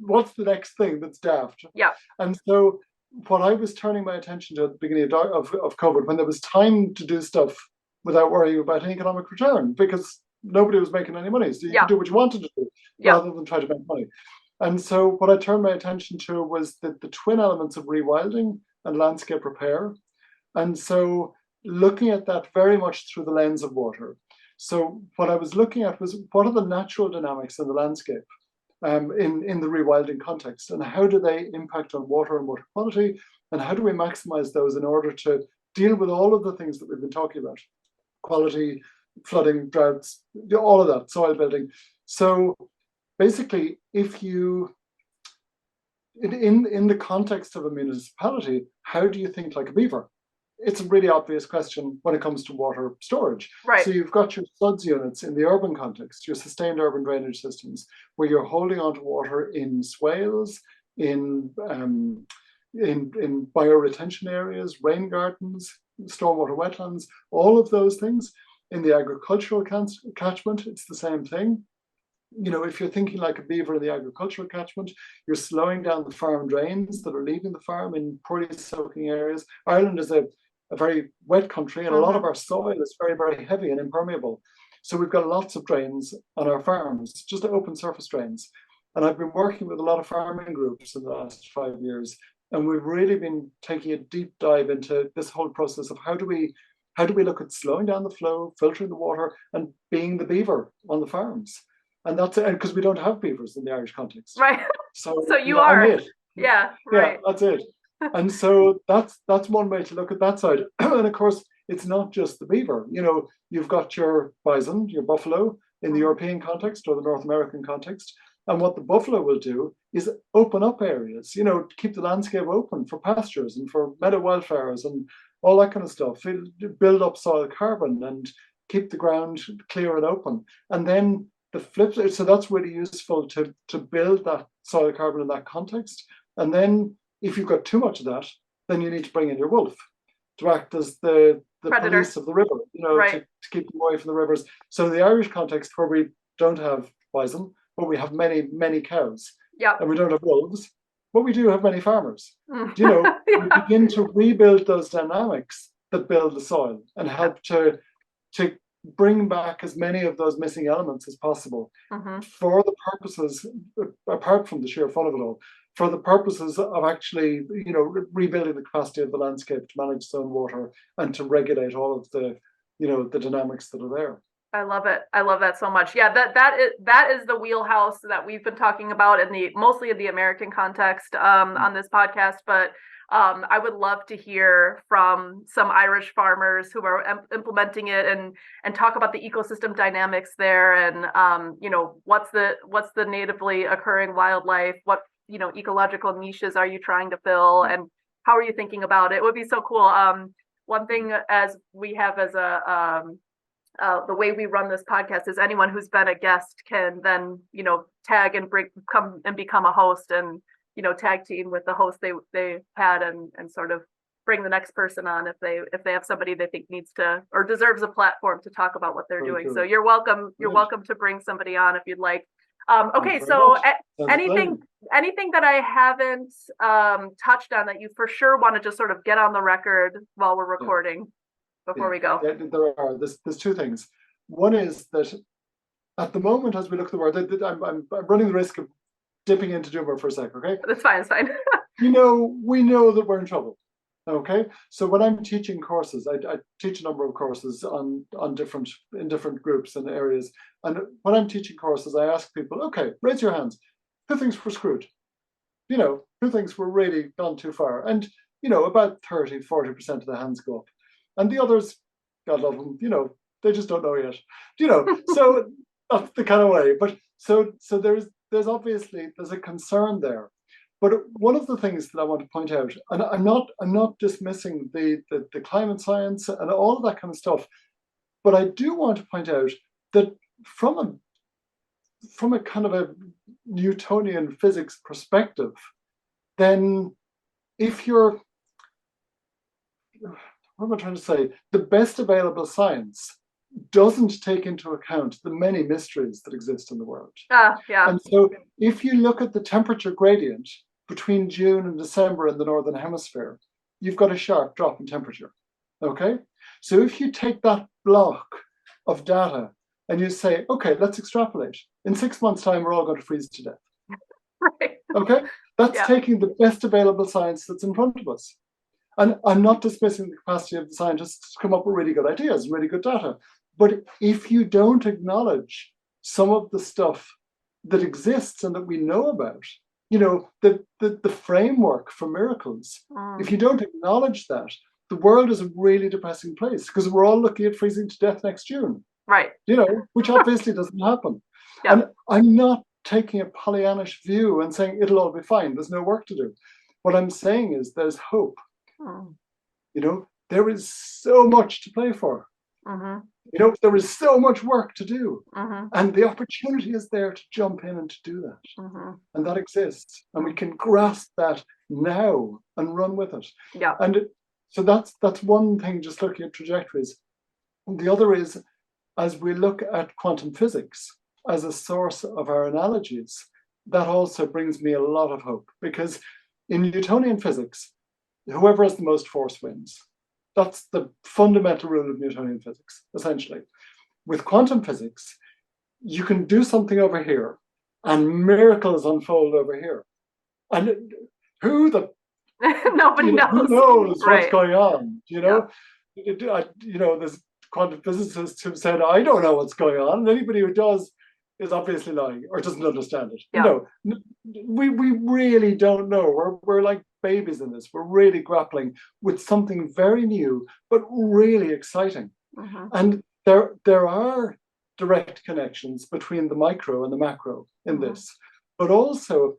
what's the next thing that's daft? Yeah. And so what I was turning my attention to at the beginning of COVID, when there was time to do stuff without worrying about an economic return, because nobody was making any money. So you could do what you wanted to do rather than try to make money. And so what I turned my attention to was the twin elements of rewilding and landscape repair. And so looking at that very much through the lens of water. So what I was looking at was, what are the natural dynamics in the landscape in the rewilding context, and how do they impact on water and water quality, and how do we maximize those in order to deal with all of the things that we've been talking about: quality, flooding, droughts, all of that, soil building. So basically, if you, in the context of a municipality, how do you think like a beaver? it's a really obvious question when it comes to water storage. Right. So you've got your SUDS units in the urban context, your sustained urban drainage systems, where you're holding on to water in swales, in bioretention areas, rain gardens, stormwater wetlands, all of those things. In the agricultural catchment, it's the same thing. You know, if you're thinking like a beaver in the agricultural catchment, you're slowing down the farm drains that are leaving the farm in poorly soaking areas. Ireland is a very wet country, and a lot of our soil is very, very heavy and impermeable. So we've got lots of drains on our farms, just open surface drains. And I've been working with a lot of farming groups in the last 5 years, and we've really been taking a deep dive into this whole process of how do we look at slowing down the flow, filtering the water, and being the beaver on the farms. And that's it, because we don't have beavers in the Irish context. Right. So you are. I'm it. Yeah, right. Yeah, that's it. And so that's one way to look at that side. And of course, it's not just the beaver. You know, you've got your bison, your buffalo in the European context or the North American context. And what the buffalo will do is open up areas, you know, keep the landscape open for pastures and for meadow wildflowers and all that kind of stuff. Build up soil carbon and keep the ground clear and open. And then the flip, so that's really useful to build that soil carbon in that context. And then if you've got too much of that, then you need to bring in your wolf to act as the police of the river, you know, to keep them away from the rivers. So in the Irish context, where we don't have bison, but we have many, many cows, and we don't have wolves, but we do have many farmers. You know, we begin to rebuild those dynamics that build the soil and help to bring back as many of those missing elements as possible for the purposes, apart from the sheer fun of it all, for the purposes of actually, you know, rebuilding the capacity of the landscape to manage its own water and to regulate all of the, you know, the dynamics that are there. I love it. I love that so much. Yeah, that is the wheelhouse that we've been talking about mostly in the American context on this podcast, but I would love to hear from some Irish farmers who are implementing it and talk about the ecosystem dynamics there, and you know, what's the natively occurring wildlife, what, you know, ecological niches are you trying to fill, and how are you thinking about it? It would be so cool. One thing as we have as the way we run this podcast is anyone who's been a guest can then, you know, tag and come and become a host, and, you know, tag team with the host they had, and sort of bring the next person on if they have somebody they think needs to or deserves a platform to talk about what they're doing. Cool. So you're welcome to bring somebody on if you'd like. Okay, so anything that I haven't touched on that you for sure want to just sort of get on the record while we're recording before we go? There's two things. One is that at the moment, as we look at the world, I'm running the risk of dipping into Doomer for a sec, okay? That's fine, it's fine. We know that we're in trouble, okay? So when I'm teaching courses, I teach a number of courses in different groups and areas. And when I'm teaching courses, I ask people, okay, raise your hands. Who thinks we're screwed? You know, who thinks we're really gone too far? And, you know, about 30-40% of the hands go up. And the others, God love them, you know, they just don't know yet. You know, so that's the kind of way. But so there's obviously a concern there. But one of the things that I want to point out, and I'm not dismissing the climate science and all of that kind of stuff, but I do want to point out that from a kind of a Newtonian physics perspective, then if you're, what am I trying to say? The best available science doesn't take into account the many mysteries that exist in the world. And so if you look at the temperature gradient between June and December in the Northern Hemisphere, you've got a sharp drop in temperature, okay? So if you take that block of data and you say, okay, let's extrapolate. In 6 months' time, we're all going to freeze to death. Right. Okay? That's taking the best available science that's in front of us. And I'm not dismissing the capacity of the scientists to come up with really good ideas, really good data. But if you don't acknowledge some of the stuff that exists and that we know about, you know, the framework for miracles, if you don't acknowledge that, the world is a really depressing place because we're all looking at freezing to death next June. Right. You know, which obviously doesn't happen. Yeah. And I'm not taking a Pollyannish view and saying it'll all be fine. There's no work to do. What I'm saying is there's hope. You know, there is so much to play for. Mm-hmm. You know, there is so much work to do. Mm-hmm. And the opportunity is there to jump in and to do that. Mm-hmm. And that exists. And we can grasp that now and run with it. Yeah. And so that's one thing, just looking at trajectories. The other is, as we look at quantum physics as a source of our analogies, that also brings me a lot of hope, because in Newtonian physics, whoever has the most force wins. That's the fundamental rule of Newtonian physics, essentially. With quantum physics, you can do something over here and miracles unfold over here. And nobody knows. who knows Right. what's going on? There's quantum physicists who've said, I don't know what's going on. And anybody who does is obviously lying or doesn't understand it. Yeah. We really don't know. We're like babies in this. We're really grappling with something very new, but really exciting. Mm-hmm. And there are direct connections between the micro and the macro in Mm-hmm. this, but also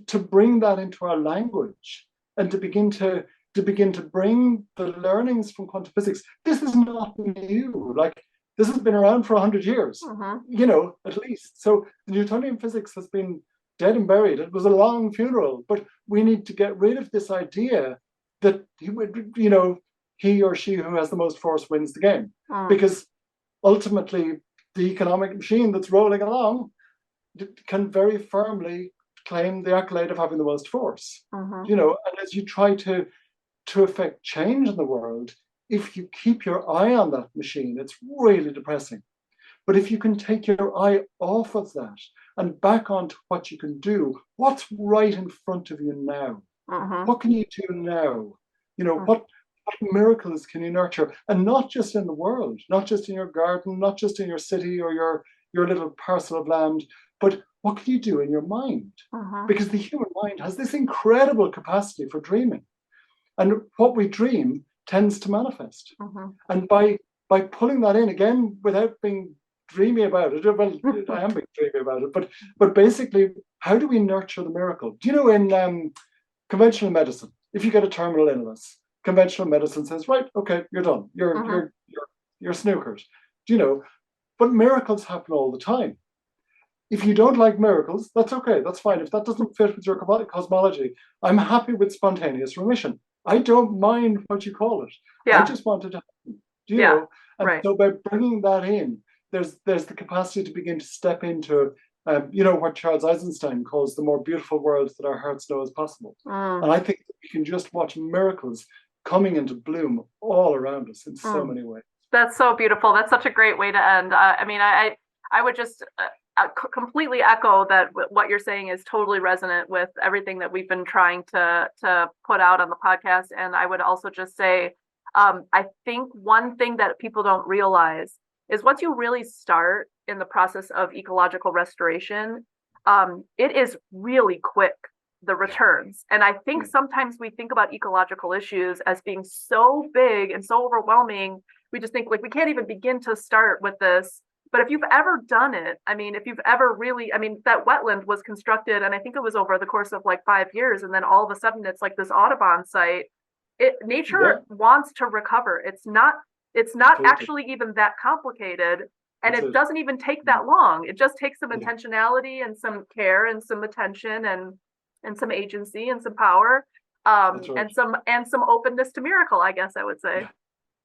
to bring that into our language and to begin to bring the learnings from quantum physics. This is not new. Like, this has been around for 100 years, mm-hmm. At least. So the Newtonian physics has been dead and buried. It was a long funeral, but we need to get rid of this idea that he or she who has the most force wins the game. Because ultimately, the economic machine that's rolling along can very firmly claim the accolade of having the most force. Mm-hmm. And as you try to affect change in the world, if you keep your eye on that machine, it's really depressing. But if you can take your eye off of that and back onto what you can do, what's right in front of you now? Mm-hmm. What can you do now? Mm-hmm. What miracles can you nurture? And not just in the world, not just in your garden, not just in your city or your little parcel of land, but what can you do in your mind? Mm-hmm. Because the human mind has this incredible capacity for dreaming. And what we dream tends to manifest. Mm-hmm. And by pulling that in, again, without being dreamy about it, well, I am being dreamy about it, but basically, how do we nurture the miracle? Do you know, in conventional medicine, if you get a terminal illness, conventional medicine says, right, okay, you're done. You're snookered. Do you know? But miracles happen all the time. If you don't like miracles, that's okay. That's fine. If that doesn't fit with your cosmology, I'm happy with spontaneous remission. I don't mind what you call it. Yeah. I just want it to happen. Do you know? And right. so by bringing that in, there's the capacity to begin to step into, what Charles Eisenstein calls the more beautiful world that our hearts know is possible. And I think that we can just watch miracles coming into bloom all around us in so many ways. That's so beautiful. That's such a great way to end. I would just completely echo that what you're saying is totally resonant with everything that we've been trying to put out on the podcast. And I would also just say, I think one thing that people don't realize is once you really start in the process of ecological restoration, it is really quick, the returns. And I think sometimes we think about ecological issues as being so big and so overwhelming. We just think like we can't even begin to start with this. But if you've ever done it, if you've ever really, that wetland was constructed, and I think it was over the course of like 5 years, and then all of a sudden it's like this Audubon site. Nature wants to recover. It's not actually even that complicated, and it doesn't even take that long. It just takes some intentionality and some care and some attention and some agency and some power, and some openness to miracle, I guess I would say.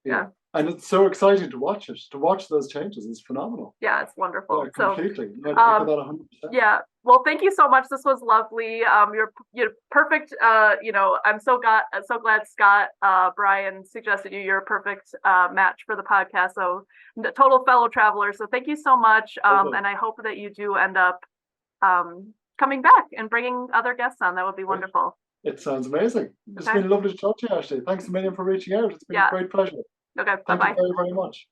Yeah. And it's so exciting to watch it. To watch those changes is phenomenal. Yeah, it's wonderful. Yeah, completely. I that 100%. Yeah. Well, thank you so much. This was lovely. You're perfect. I'm so glad Scott Brian suggested you. You're a perfect match for the podcast. So total fellow traveler. So thank you so much. And I hope that you do end up coming back and bringing other guests on. That would be wonderful. It sounds amazing. It's been lovely to talk to you, Ashley. Thanks a million for reaching out. It's been a great pleasure. Okay, Thank you very, very much.